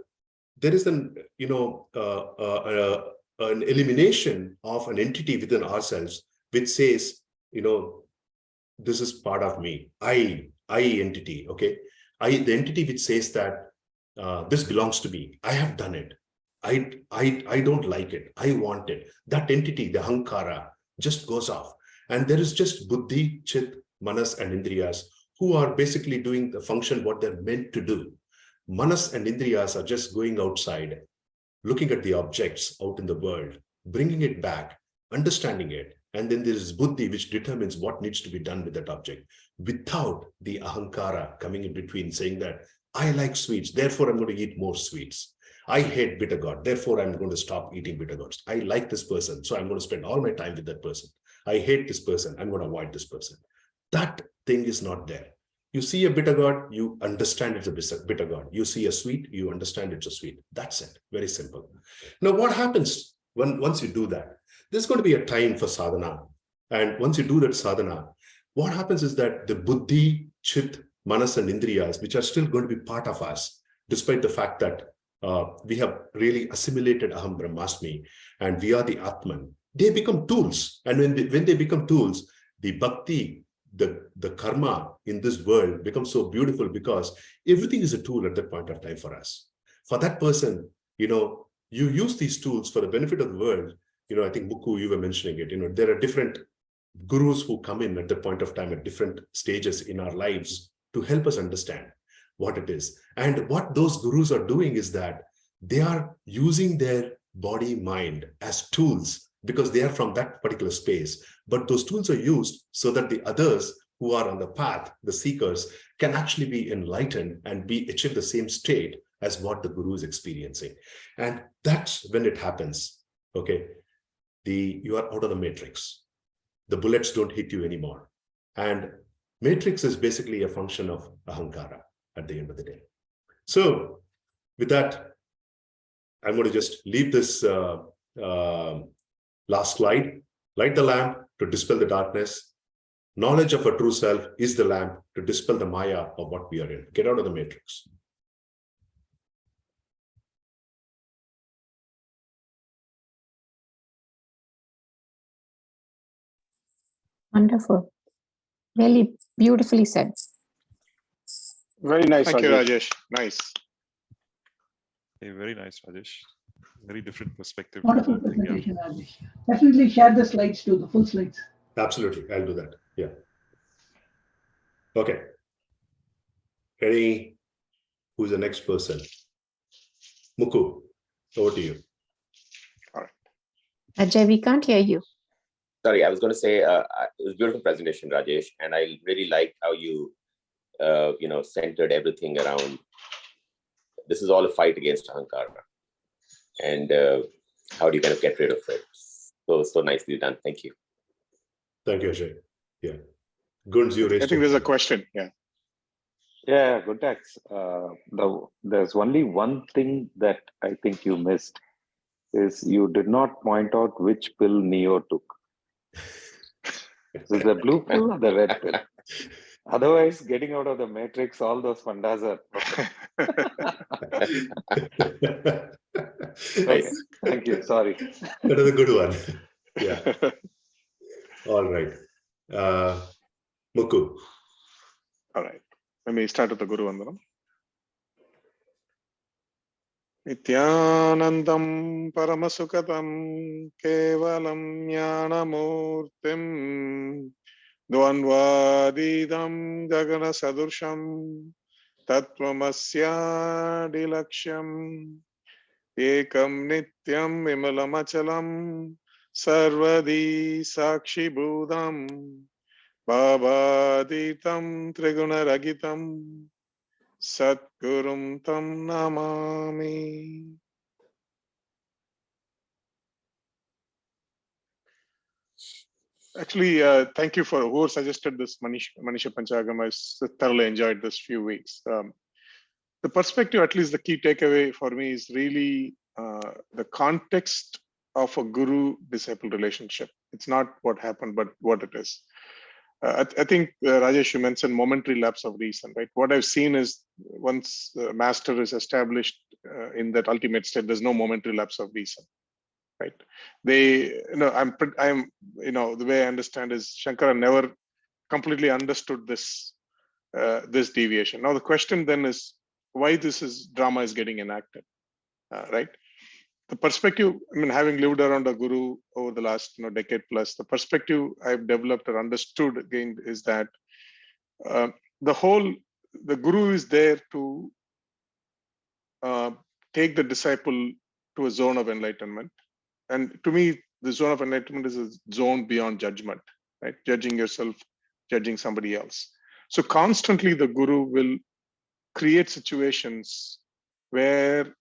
elimination of an entity within ourselves which says, this is part of me, I entity, okay? The entity which says that this belongs to me, I have done it. I don't like it. I want it. That entity, the Ahankara, just goes off. And there is just Buddhi, Chit, Manas, and Indriyas who are basically doing the function what they're meant to do. Manas and Indriyas are just going outside, looking at the objects out in the world, bringing it back, understanding it. And then there is Buddhi, which determines what needs to be done with that object, without the Ahankara coming in between, saying that I like sweets, therefore I'm going to eat more sweets. I hate bitter gourd, therefore I'm going to stop eating bitter gourds. I like this person, so I'm going to spend all my time with that person. I hate this person, I'm going to avoid this person. That thing is not there. You see a bitter gourd, you understand it's a bitter gourd. You see a sweet, you understand it's a sweet. That's it. Very simple. Now, what happens once you do that? There's going to be a time for sadhana. And once you do that sadhana, what happens is that the buddhi, chit, manas, and indriyas, which are still going to be part of us, despite the fact that we have really assimilated Aham Brahmasmi and we are the Atman, they become tools. And when they become tools, the bhakti, the karma in this world becomes so beautiful because everything is a tool at that point of time for us. For that person, you use these tools for the benefit of the world. I think Mukku, you were mentioning it, there are different gurus who come in at that point of time at different stages in our lives to help us understand what it is. And what those gurus are doing is that they are using their body, mind as tools because they are from that particular space. But those tools are used so that the others who are on the path, the seekers, can actually be enlightened and achieve the same state as what the guru is experiencing. And that's when it happens. Okay, you are out of the matrix. The bullets don't hit you anymore. And matrix is basically a function of ahankara at the end of the day. So with that, I'm going to just leave this last slide. Light the lamp to dispel the darkness. Knowledge of a true self is the lamp to dispel the maya of what we are in. Get out of the matrix. Wonderful. Really beautifully said. Very nice. Thank you, Rajesh. Nice. Hey, very nice, Rajesh. Very different perspective. Wonderful presentation, Rajesh. Definitely share the slides too, the full slides. Absolutely. I'll do that. Yeah. Okay. Ready? Who's the next person? Mukku, over to you. All right. Ajay, we can't hear you. Sorry, I was going to say it was a beautiful presentation, Rajesh, and I really liked how you, centered everything around. This is all a fight against ahankara, and how do you kind of get rid of it? So nicely done. Thank you. Thank you, Ajay. Yeah. Gunz, you raised. I think there's a question. Yeah. Yeah, good tax. There's only one thing that I think you missed is you did not point out which pill Neo took. Is it the blue pill or the red pill? Otherwise, getting out of the matrix, all those fundas are. Okay, thank you. Sorry. That is a good one. Yeah. All right. Mukku. All right. Let me start with the Guru Vandanam. Nityanandam Paramasukatam Kevalam Jnanamurtim Dvanvadidam Gagana Sadursham Tattvamasya Dilaksham Ekam Nityam Vimalamachalam Sarvadi Sakshi Budam Bhavaditam Triguna Ragitam Satgurum Tam Namami. Actually, thank you for who suggested this Manisha Panchakam. I thoroughly enjoyed this few weeks. The perspective, at least the key takeaway for me, is really the context of a guru-disciple relationship. It's not what happened, but what it is. I think, Rajesh, you mentioned momentary lapse of reason, right? What I've seen is once the master is established in that ultimate state, there's no momentary lapse of reason, right? I'm, the way I understand is Shankara never completely understood this deviation. Now, the question then is why drama is getting enacted, right? The perspective, having lived around a guru over the last decade plus, the perspective I've developed or understood again is that the guru is there to take the disciple to a zone of enlightenment. And to me, the zone of enlightenment is a zone beyond judgment, right? Judging yourself, judging somebody else. So constantly the guru will create situations where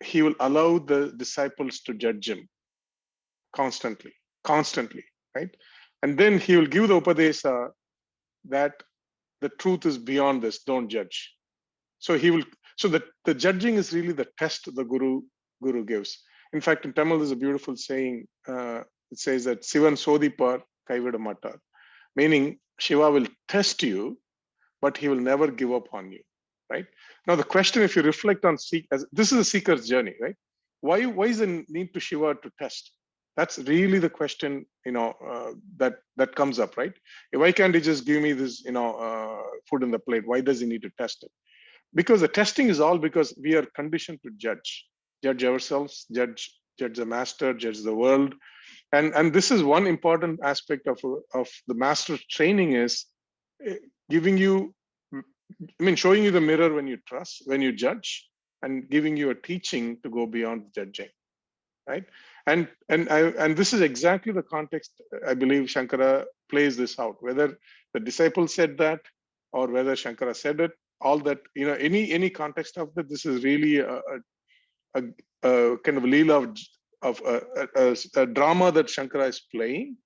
he will allow the disciples to judge him constantly, right? And then he will give the upadesa that the truth is beyond this, don't judge. So he will, so the judging is really the test the guru gives. In fact, in Tamil, there's a beautiful saying. It says that Sivan Sodipar Kaivida Matar, meaning Shiva will test you, but he will never give up on you, right? Now, the question, if you reflect on this is a seeker's journey, right? Why is the need to Shiva to test? That's really the question, that comes up, right? Why can't he just give me this, food in the plate? Why does he need to test it? Because the testing is all because we are conditioned to judge ourselves, judge the master, judge the world. And this is one important aspect of the master training is giving you, showing you the mirror when you judge, and giving you a teaching to go beyond judging, right? And this is exactly the context I believe Shankara plays this out, whether the disciple said that or whether Shankara said it, all that, any context of that, this is really a kind of leela of a drama that Shankara is playing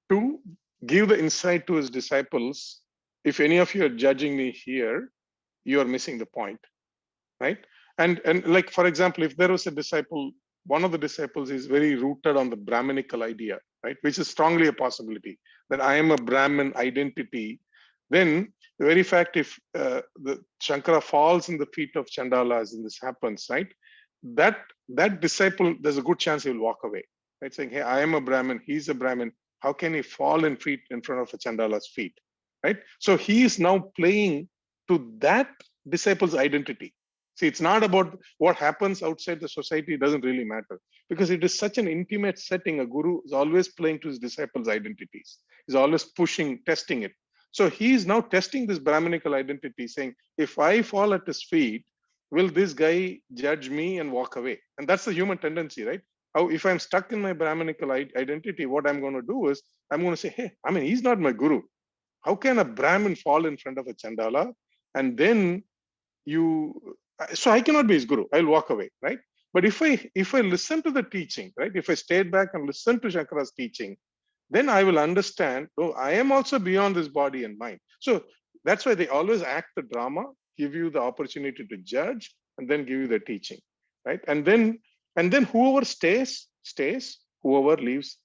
to give the insight to his disciples. If any of you are judging me here, you are missing the point, right? And like, for example, if there was a disciple, one of the disciples is very rooted on the Brahminical idea, right? Which is strongly a possibility that I am a Brahmin identity. Then the very fact, if the Shankara falls in the feet of Chandalas and this happens, right? That disciple, there's a good chance he will walk away, right? Saying, hey, I am a Brahmin, he's a Brahmin. How can he fall in front of a Chandala's feet, right? So he is now playing to that disciple's identity. See, it's not about what happens outside the society. It doesn't really matter, because it is such an intimate setting. A guru is always playing to his disciples' identities. He's always pushing, testing it. So he is now testing this Brahminical identity, saying, if I fall at his feet, will this guy judge me and walk away? And that's the human tendency, right? How, if I'm stuck in my Brahminical identity, what I'm going to do is I'm going to say, hey, he's not my guru. How can a Brahmin fall in front of a Chandala? And then so I cannot be his guru. I'll walk away, right? But if I listen to the teaching, right? If I stayed back and listen to Shankara's teaching, then I will understand, oh, I am also beyond this body and mind. So that's why they always act the drama, give you the opportunity to judge, and then give you the teaching, right? And then whoever stays, whoever leaves,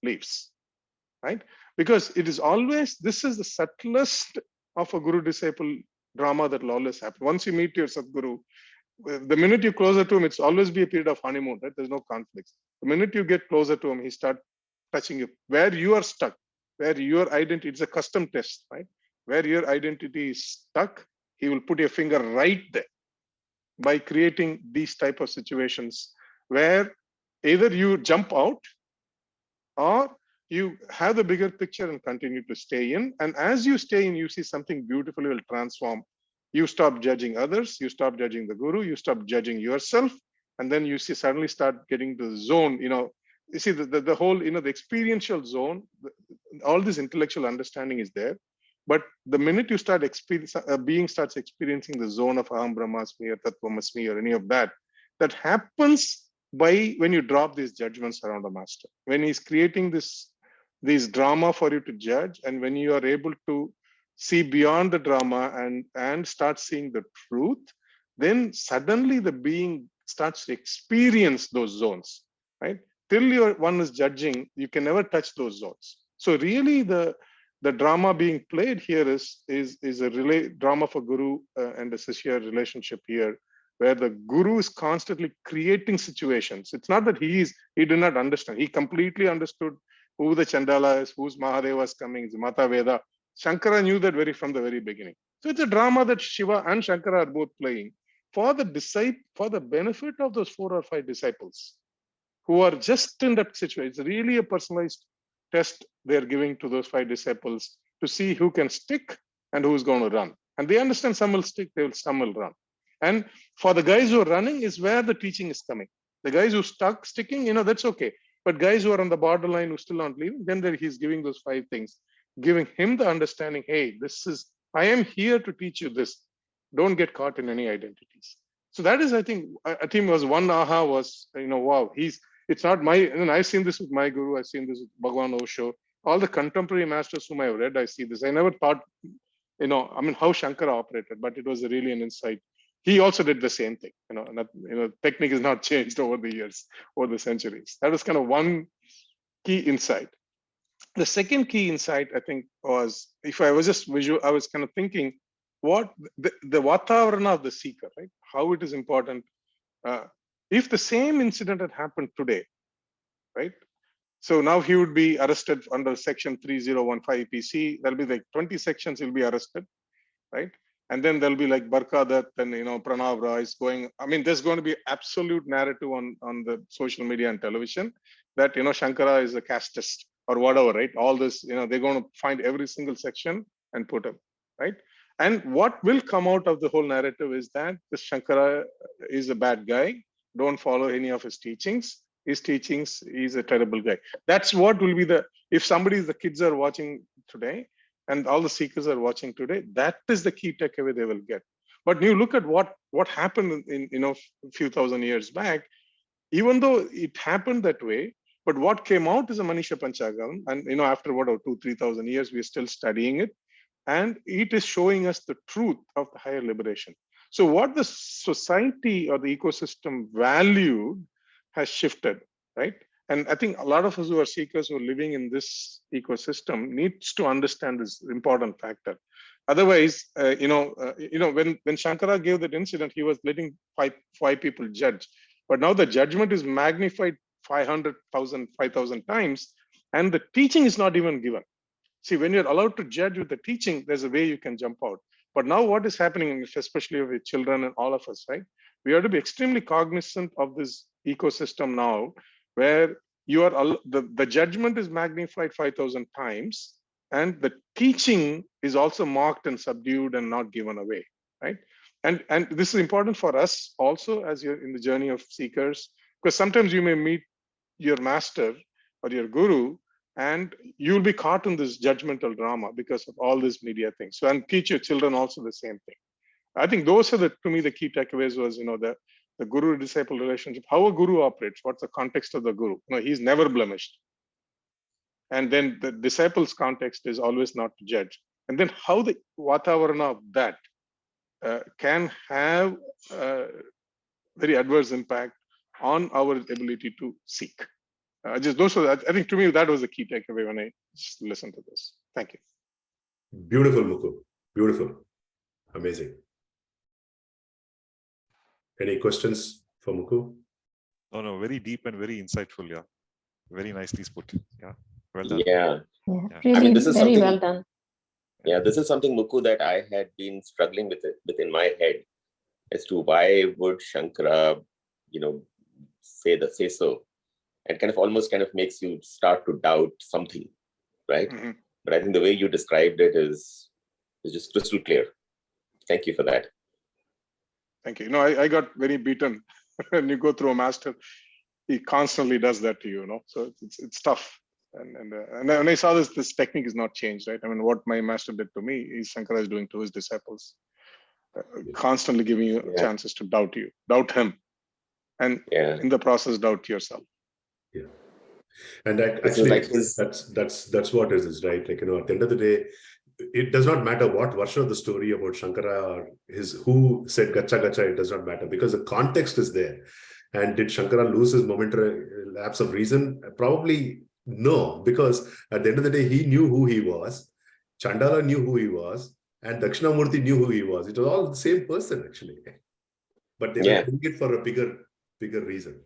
right? Because it is always, this is the subtlest of a guru-disciple drama that will always happen. Once you meet your Sadguru, the minute you're closer to him, it's always be a period of honeymoon, right? There's no conflicts. The minute you get closer to him, he starts touching you. Where you are stuck, where your identity, it's a custom test, right? Where your identity is stuck, he will put your finger right there by creating these type of situations where either you jump out or you have the bigger picture and continue to stay in. And as you stay in, you see something beautiful will transform. You stop judging others, you stop judging the guru, you stop judging yourself, and then you see suddenly start getting the zone, you see the whole, the experiential zone, all this intellectual understanding is there. But the minute you start being starts experiencing the zone of Aham Brahmasmi or Tattvamasmi or any of that, that happens by when you drop these judgments around the master. When he's creating this drama for you to judge, and when you are able to see beyond the drama and start seeing the truth, then suddenly the being starts to experience those zones, right? Till one is judging, you can never touch those zones. So really the drama being played here is a drama for guru and the Sishya relationship here, where the guru is constantly creating situations. It's not that he did not understand. He completely understood who the Chandala is, who's Mahadeva is coming, it's Mata Veda. Shankara knew that from the very beginning. So it's a drama that Shiva and Shankara are both playing for the benefit of those 4 or 5 disciples who are just in that situation. It's really a personalized test they're giving to those 5 disciples to see who can stick and who's going to run. And they understand some will stick, some will run. And for the guys who are running is where the teaching is coming. The guys who sticking, that's okay. But guys who are on the borderline who still aren't leaving, then he's giving those 5 things, giving him the understanding, hey, I am here to teach you this. Don't get caught in any identities. So that is, I think was one aha was, wow, it's not my, and I've seen this with my guru, I've seen this with Bhagwan Osho, all the contemporary masters whom I've read, I see this. I never thought, how Shankara operated, but it was really an insight. He also did the same thing, technique is not changed over the years, over the centuries. That was kind of one key insight. The second key insight, I think, was, if I was just visual, I was kind of thinking, what the Vatavarana of the seeker, right? How it is important. If the same incident had happened today, right? So now he would be arrested under section 3015 EPC. There'll be like 20 sections he'll be arrested, right? And then there'll be like Barkadat and, Pranav Rai is going. I mean, there's going to be absolute narrative on the social media and television that, Shankara is a casteist or whatever, right? All this, they're going to find every single section and put him, right? And what will come out of the whole narrative is that this Shankara is a bad guy. Don't follow any of his teachings. His teachings, he's a terrible guy. That's what will be the kids are watching today, and all the seekers are watching today, that is the key takeaway they will get. But you look at what happened in a few thousand years back, even though it happened that way, but what came out is a Manisha Panchakam, and after 2,000-3,000 years, we're still studying it, and it is showing us the truth of the higher liberation. So what the society or the ecosystem valued has shifted, right? And I think a lot of us who are seekers who are living in this ecosystem needs to understand this important factor. Otherwise, when Shankara gave that incident, he was letting five people judge. But now the judgment is magnified 500,000, 5,000 times, and the teaching is not even given. See, when you're allowed to judge with the teaching, there's a way you can jump out. But now what is happening, especially with children and all of us, right? We have to be extremely cognizant of this ecosystem now, where the judgment is magnified 5,000 times, and the teaching is also mocked and subdued and not given away, right? And this is important for us also as you're in the journey of seekers, because sometimes you may meet your master or your guru, and you'll be caught in this judgmental drama because of all these media things. So, and teach your children also the same thing. I think those are to me, the key takeaways was, the guru-disciple relationship, how a guru operates, what's the context of the guru. He's never blemished. And then the disciple's context is always not to judge. And then how the Vatavarana of that can have very adverse impact on our ability to seek. I think to me, that was the key takeaway when I listened to this. Thank you. Beautiful, Mukul. Beautiful. Amazing. Any questions for Mukul? Oh, no, very deep and very insightful. Yeah. Very nicely put. Yeah. Well done. Yeah. Really, I mean, this is very something, well done. Yeah, this is something, Mukul, that I had been struggling with it within my head as to why would Shankara, say so, and kind of makes you start to doubt something, right? Mm-hmm. But I think the way you described it is just crystal clear. Thank you for that. Thank you. I got very beaten when you go through a master. He constantly does that to you, So it's tough. And when I saw this technique is not changed, right? I mean, what my master did to me is Shankara is doing to his disciples, constantly giving you chances to doubt him, and in the process, doubt yourself. Yeah, and actually, that's what it is, right? Like, at the end of the day, it does not matter what version of the story about Shankara or who said gacha gacha, it does not matter, because the context is there. And did Shankara lose his momentary lapse of reason? Probably no, because at the end of the day, he knew who he was, Chandala knew who he was, and Dakshinamurti knew who he was. It was all the same person, actually. But they were doing it for a bigger reason.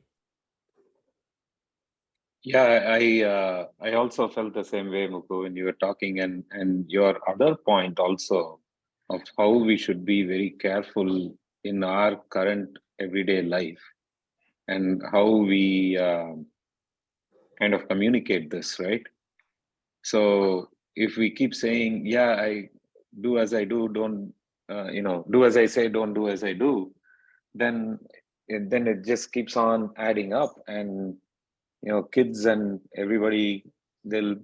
Yeah, I also felt the same way, Mukul, when you were talking, and your other point also of how we should be very careful in our current everyday life and how we kind of communicate this, right? So if we keep saying, I do as I do, don't, do as I say, don't do as I do, then it just keeps on adding up, and kids and everybody, they'll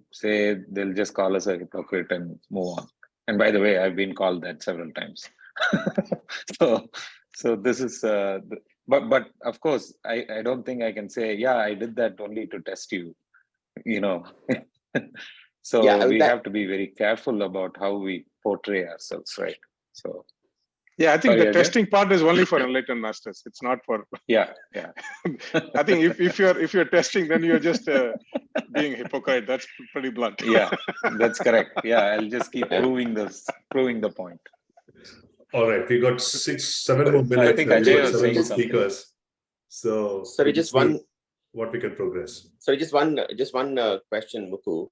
just call us a hypocrite and move on. And by the way, I've been called that several times. So this is, but of course, I don't think I can say, yeah, I did that only to test you, you know. So Yeah, I mean, we have to be very careful about how we portray ourselves, right? So Yeah, I think sorry, the Ajay? testing part is only for enlightened masters. It's not for. Yeah, yeah. I think if you're testing, then you're just being a hypocrite. That's pretty blunt. Yeah, that's correct. Yeah, I'll just keep proving the point. All right, we got 7 more minutes. I think and we Ajay got was 7 saying more something. speakers. So Sorry, we just see one. what we can progress. Sorry, just one question, Mukku.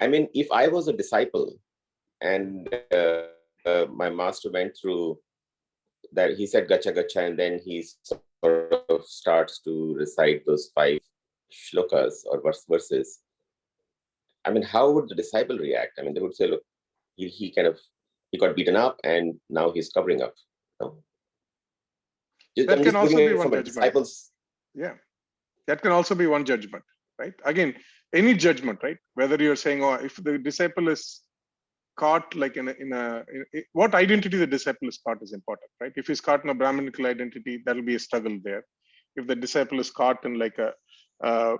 I mean, if I was a disciple and my master went through that, he said gacha gacha, and then he sort of starts to recite those 5 shlokas or verses. I mean, how would the disciple react? I mean, they would say, look, he got beaten up and now he's covering up. No? That can also be one from a judgment. disciple's. Yeah, that can also be one judgment, right? Again, any judgment, right? Whether you're saying, oh, if the disciple is caught like in what identity the disciple is caught is important, right? If he's caught in a Brahminical identity, that'll be a struggle there. If the disciple is caught in like a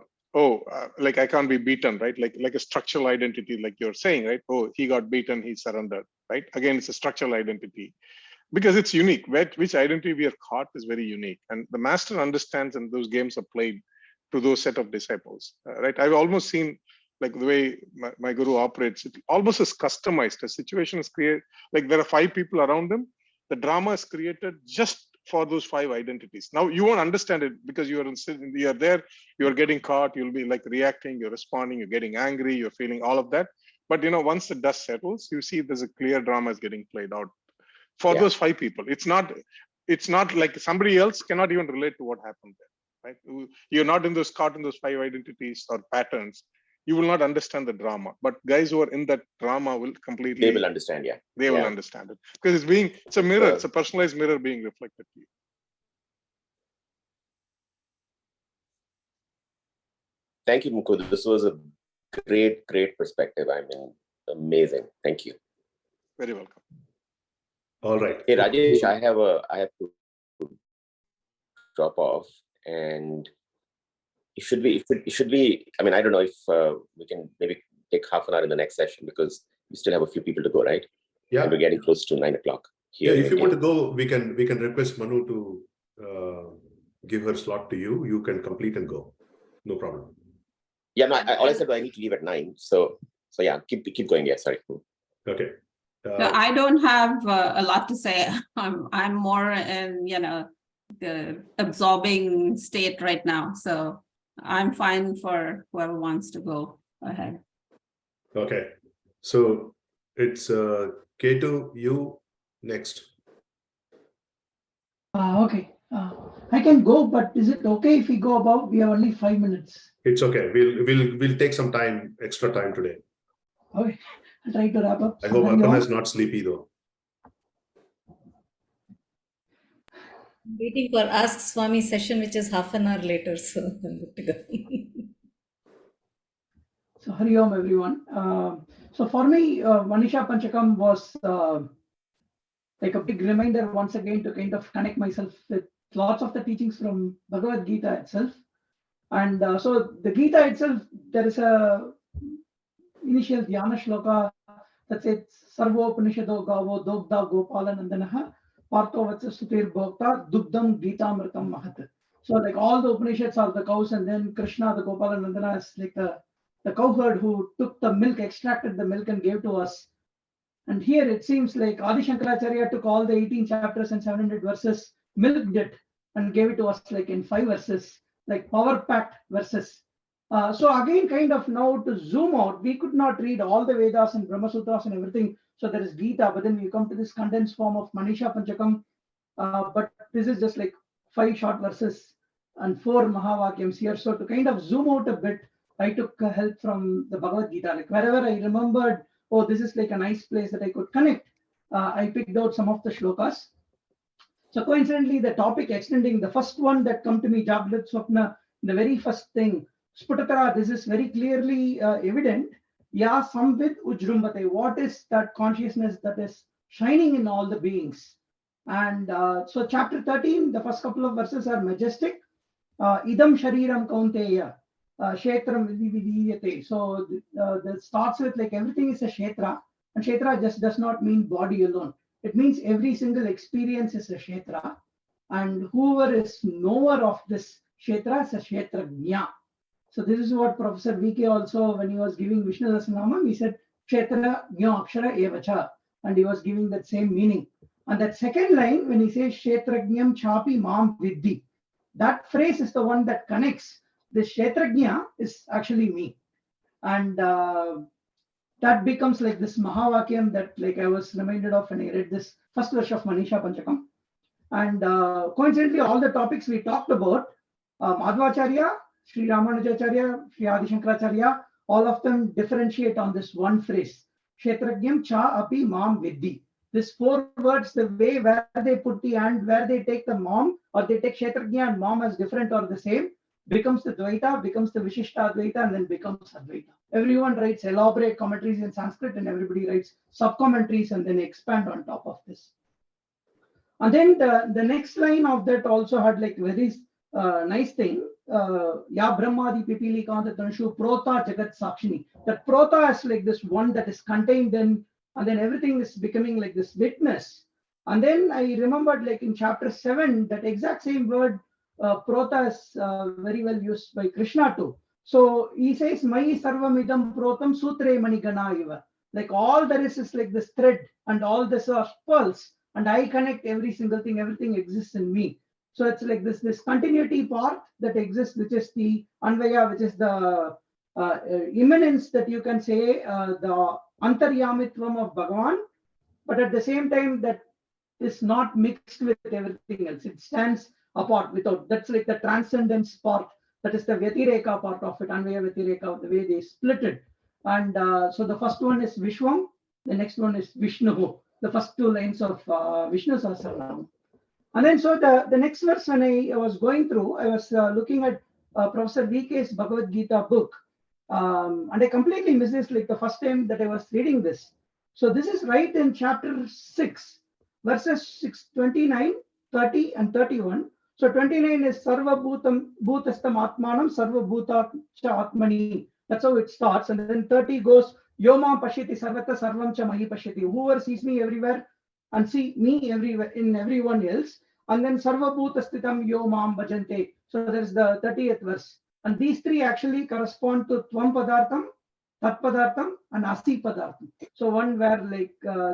like I can't be beaten, right? Like a structural identity, like you're saying, right? Oh, he got beaten, he surrendered, right? Again, it's a structural identity because it's unique. Which identity we are caught is very unique, and the master understands, and those games are played to those set of disciples, right? I've almost seen like the way my guru operates, it almost is customized. A situation is created, like there are 5 people around him. The drama is created just for those 5 identities. Now you won't understand it because you're there, you're getting caught, you'll be like reacting, you're responding, you're getting angry, you're feeling all of that. But once the dust settles, you see there's a clear drama is getting played out for those 5 people. It's not like somebody else cannot even relate to what happened there, right? You're not caught in those 5 identities or patterns. You will not understand the drama, but guys who are in that drama will completely. They will understand, yeah. They will understand it because it's a mirror. It's a personalized mirror being reflected to you. Thank you, Mukku. This was a great perspective. I mean, amazing. Thank you. Very welcome. All right. Hey, Rajesh, I have to drop off, and it should be. I mean, I don't know if we can maybe take half an hour in the next session because we still have a few people to go, right? Yeah. And we're getting close to 9 o'clock. Yeah, if you want to go, we can request Manu to give her slot to you. You can complete and go. No problem. Yeah, no. All I said was I need to leave at 9. So yeah, keep going. Yeah, sorry. Okay. So I don't have a lot to say. I'm more in the absorbing state right now. So I'm fine for whoever wants to go ahead. Okay. So it's Ketu, you next. Okay. I can go, but is it okay if we go about? We have only 5 minutes. It's okay. We'll take some extra time today. Okay. I'll try to wrap up. I hope Arpan is not sleepy though. Waiting for Ask Swami session, which is half an hour later, so I'm good to go. So Hari Om, everyone. So for me, Manisha Panchakam was like a big reminder once again to kind of connect myself with lots of the teachings from Bhagavad Gita itself. And so the Gita itself, there is a initial Dhyana shloka that says Sarvo Upanishado Gavo Dogda Gopala Nandanaha Partho Vatsa Sutir Bhokta Dugdam Gita Mritam Mahat. So like all the Upanishads are the cows, and then Krishna, the Gopala Nandana, is like the cowherd who took the milk, extracted the milk and gave to us. And here it seems like Adi Shankaracharya took all the 18 chapters and 700 verses, milked it and gave it to us like in 5 verses, like power-packed verses. So again, kind of now to zoom out, we could not read all the Vedas and Brahma Sutras and everything. So there is Gita, but then we come to this condensed form of Manisha Panchakam. But this is just like 5 short verses and 4 Mahavakyams here. So to kind of zoom out a bit, I took help from the Bhagavad Gita. Like wherever I remembered, oh, this is like a nice place that I could connect, I picked out some of the shlokas. So coincidentally, the topic extending, the first one that come to me, Jagrat Swapna, the very first thing, Sputatara, this is very clearly evident. Ya Samvid Ujrumbate, what is that consciousness that is shining in all the beings? And so chapter 13, the first couple of verses are majestic. Idam shariram kaunteya, kshetram vidiyate. So that starts with like everything is a kshetra, and kshetra just does not mean body alone. It means every single experience is a kshetra, and whoever is knower of this kshetra is a kshetrajna. So this is what Professor VK also, when he was giving Vishnu Dasanamam, he said kshetra jna akshara evacha, and he was giving that same meaning. And that second line, when he says kshetrajnam chapi mam vidhi, that phrase is the one that connects. The kshetrajna is actually me. And that becomes like this Mahavakyam that like I was reminded of when I read this first verse of Manisha Panchakam. And coincidentally, all the topics we talked about, Madhvacharya, Sri Ramanujacharya, Sri Adi Shankaracharya, all of them differentiate on this one phrase. Kshetrajnam cha api mam vidhi. These 4 words, the way where they put the and, where they take the mom, or they take Kshetrajna and mom as different or the same, becomes the Dvaita, becomes the Vishishta Advaita, and then becomes Advaita. Everyone writes elaborate commentaries in Sanskrit, and everybody writes sub-commentaries and then expand on top of this. And then the next line of that also had like very nice thing. Ya Brahmadi Pipili Kanta Tanshu Prota Jagat Sakshini. That Prota is like this one that is contained in, and then everything is becoming like this witness. And then I remembered like in chapter 7, that exact same word, Prota, is very well used by Krishna too. So he says, Mai Sarvamidam Protam Sutre Manigana Iva. Like all there is like this thread, and all this are pearls, and I connect every single thing, everything exists in me. So it's like this continuity part that exists, which is the Anvaya, which is the immanence that you can say, the Antaryamitvam of Bhagavan, but at the same time that is not mixed with everything else. It stands apart without, that's like the transcendence part, that is the Vyatireka part of it, Anvaya Vyatireka, the way they split it. And so the first one is Vishwam, the next one is Vishnu, the first 2 lines of Vishnu Sahasranam. And then so the next verse, when I was going through, I was looking at Professor VK's Bhagavad Gita book, and I completely missed this like the first time that I was reading this. So this is right in chapter 6, verses 29, 30 and 31. So 29 is Sarva Bhutam Bhutastam Atmanam Sarva Bhuta Atmani. That's how it starts. And then 30 goes Yoma Pashiti Sarvata Sarvam Cha Mahi Pashiti. Whoever sees me everywhere and see me everywhere in everyone else. And then Sarva Bhuta Stitam Yomam Bhajante. So there's the 30th verse. And these 3 actually correspond to Tvam Padartham, Tat Padartham, and Asi Padartham. So one where like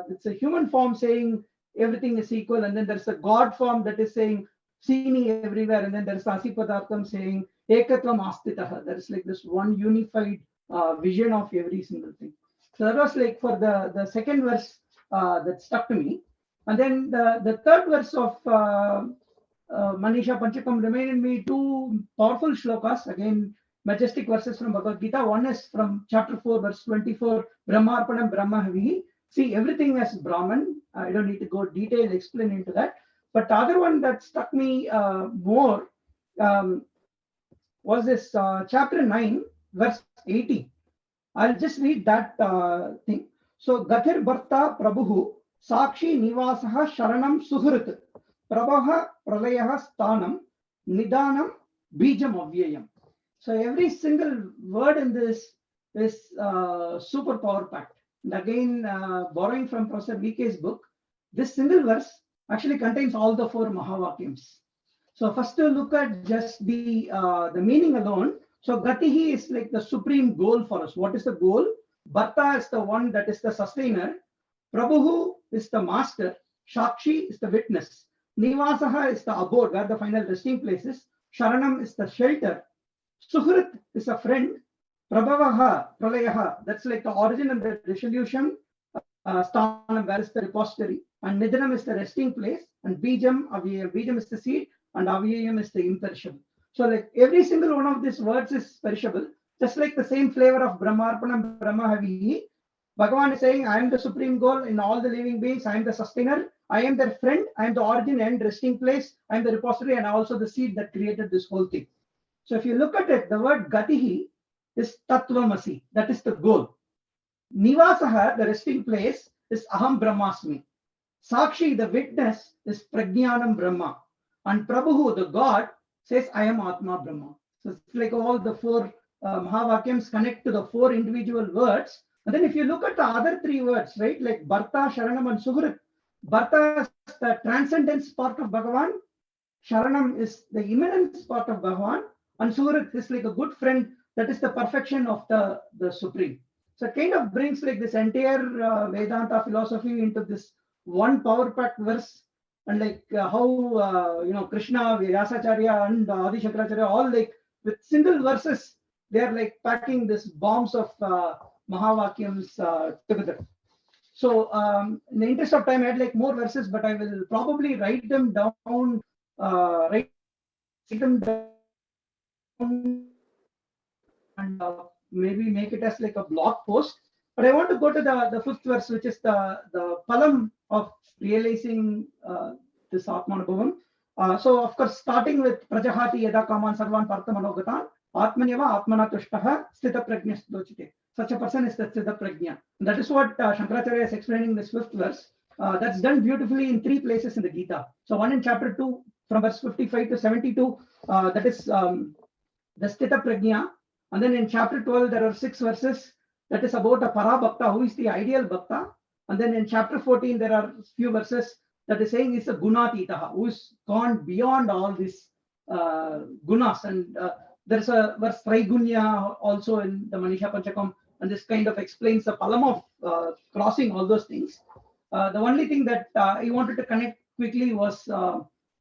it's a human form saying everything is equal, and then there's a God form that is saying see me everywhere, and then there's Asi Padartham saying Ekatvam Astitaha. There's like this one unified vision of every single thing. So that was like for the second verse that stuck to me. And then the third verse of Manisha Panchakam reminded me 2 powerful shlokas, again majestic verses from Bhagavad Gita. One is from chapter 4, verse 24, Brahmarpanam Brahmahavihi. See everything as Brahman. I don't need to go detail explain into that. But the other one that struck me more was this chapter 9, verse 80. I'll just read that thing. So Gathir Bharta Prabhu Sakshi Nivasaha Sharanam Suhrit Prabhaha Pralayaha Stanam Nidanam Bijam Avyayam. So every single word in this is super power packed. And again, borrowing from Professor VK's book, this single verse actually contains all the 4 Mahavakyams. So first to look at just the meaning alone. So Gatihi is like the supreme goal for us. What is the goal? Bharta is the one that is the sustainer. Prabhu is the master. Shakshi is the witness. Nivasaha is the abode where the final resting place is. Sharanam is the shelter. Suhrit is a friend. Prabhavaha, Pralayaha, that's like the origin and the dissolution. Sthanam, where is the repository. And Nidhanam is the resting place. And Bijam, Avyayam. Bijam is the seed. And Avyayam is the imperishable. So like every single one of these words is perishable. Just like the same flavor of Brahmarpanam, Brahmahavihi. Bhagavan is saying, I am the supreme goal in all the living beings. I am the sustainer. I am their friend. I am the origin and resting place. I am the repository and also the seed that created this whole thing. So if you look at it, the word Gatihi is Tattvamasi. That is the goal. Nivasaha, the resting place, is Aham Brahmasmi. Sakshi, the witness, is Prajnanam Brahma. And Prabhu, the God, says, I am Atma Brahma. So it's like all the four Mahavakyams connect to the four individual words. And then if you look at the other three words, right, like Bharta, Sharanam, and Suhrit, Bharta is the transcendence part of Bhagavan, Sharanam is the immanence part of Bhagavan, and Suhrit is like a good friend, that is the perfection of the Supreme. So it kind of brings like this entire Vedanta philosophy into this one power packed verse, and like how Krishna, Vyasacharya, and Adi Shankaracharya all like with single verses, they are like packing this bombs of Mahavakyams together. So in the interest of time, I had like more verses, but I will probably write them down, write them down, and maybe make it as like a blog post. But I want to go to the fifth verse, which is the palam of realizing this Atmanubhavam. So of course, starting with Prajahati Yada Kaman Sarvan Parthamanogatan, Atmanyava Atmana Tushtaha Sthita Prajna Dochite. Such a person is the Sthita Prajna. And that is what Shankaracharya is explaining in this fifth verse. That's done beautifully in three places in the Gita. So one in chapter 2, from verse 55 to 72, that is the Sthita Prajna. And then in chapter 12, there are 6 verses that is about a para bhakta, who is the ideal bhakta. And then in chapter 14, there are few verses that is saying is a gunatitaha, who is gone beyond all these gunas. And there's a verse Traigunya also in the Manisha Panchakam, and this kind of explains the palam of crossing all those things. The only thing that I wanted to connect quickly was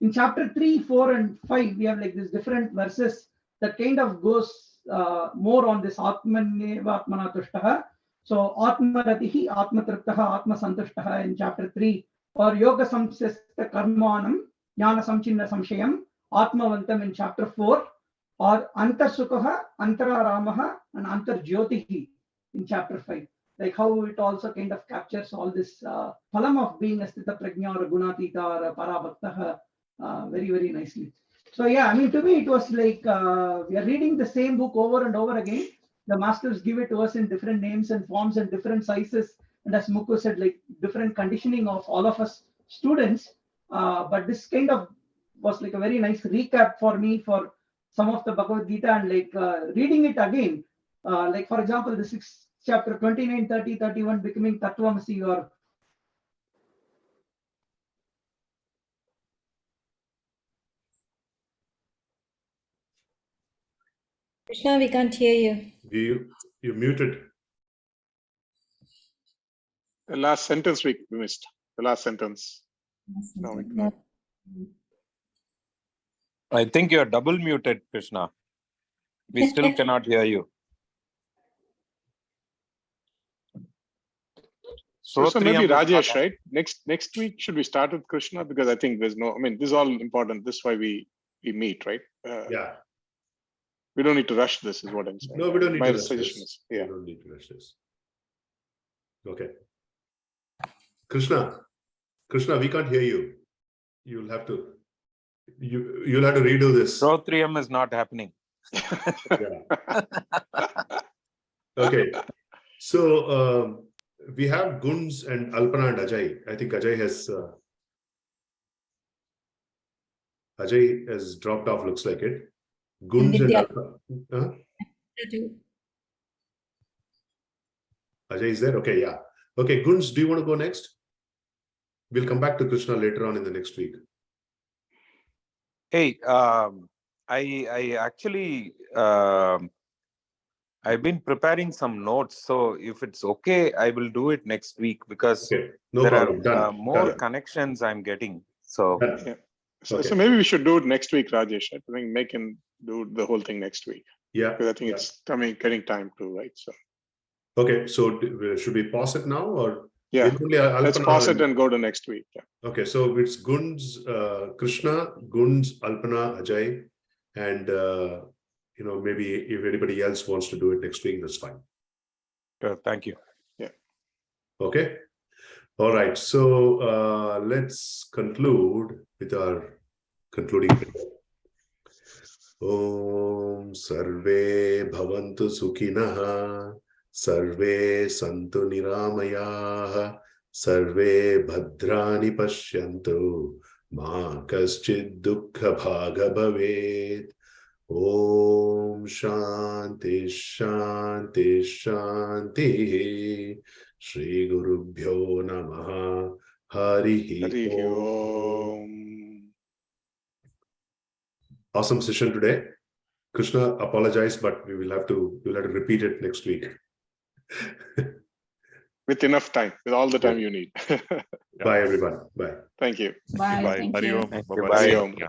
in chapter 3, 4, and 5, we have like these different verses that kind of goes more on this Atmaneva Atmana Tushtaha. So Atmaratihi, Atmatriptaha, Atmasantushtaha in chapter 3, or Yoga Samsista Karmanam, Jnana Samchinna Samshayam, Atmavantam in chapter 4, or Antar Sukhaha, Antararamaha, and Antar Jyotihi in chapter 5. Like how it also kind of captures all this phalam of being a Sthita Prajna or a Gunatita or a Parabhaktaha very, very nicely. So yeah, I mean, to me, it was like we are reading the same book over and over again. The masters give it to us in different names and forms and different sizes. And as Mukku said, like different conditioning of all of us students. But this kind of was like a very nice recap for me for some of the Bhagavad Gita, and like reading it again. Like for example, the 6th chapter, 29, 30, 31, becoming Tattvamasi, or Krishna, we can't hear you. You're muted. The last sentence we missed. The last sentence. No, I think you're double muted, Krishna. We still cannot hear you. So maybe Rajesh, right? Next week, should we start with Krishna? Because I think there's no, I mean, this is all important. This is why we meet, right? Yeah. We don't need to rush this, is what I'm saying. No, we don't need My to rush suggestion this. is, yeah. We don't need to rush this. Okay. Krishna, we can't hear you. You'll have to redo this. Shrotriyam is not happening. Okay. So we have Guns and Alpana and Ajay. I think Ajay has dropped off, looks like it. Guns and Alpana. Ajay is there? Okay, yeah. Okay, Guns, do you want to go next? We'll come back to Krishna later on in the next week. Hey, I actually I've been preparing some notes, so if it's okay, I will do it next week, because there are more connections I'm getting. So, so maybe we should do it next week, Rajesh. I think May can do the whole thing next week. Yeah, because I think it's getting time to, right? So okay, so should we pause it now, or let's pause it and go to next week. Yeah. Okay, so it's Guns, Krishna, Guns, Alpana, Ajay, and maybe if anybody else wants to do it next week, that's fine. Thank you. Yeah. Okay. All right. So let's conclude with our concluding prayer. Om Sarve Bhavantu Sukhinah, Sarve Santu Niramayah, Sarve bhadrani pashyantu ma kaschid dukkha bhaga bhavet. Om Shanti Shanti Shanti. Shri Gurubhyo Namaha. Harihi Harihi Om. Om. Awesome session today. Krishna, apologize, but we'll have to repeat it next week. With enough time, with all the time you need. Bye, everyone. Bye. Thank you. Bye. Bye. Thank Hari you. Om. Thank you. Bye-bye. Bye. Hari Om. Yeah.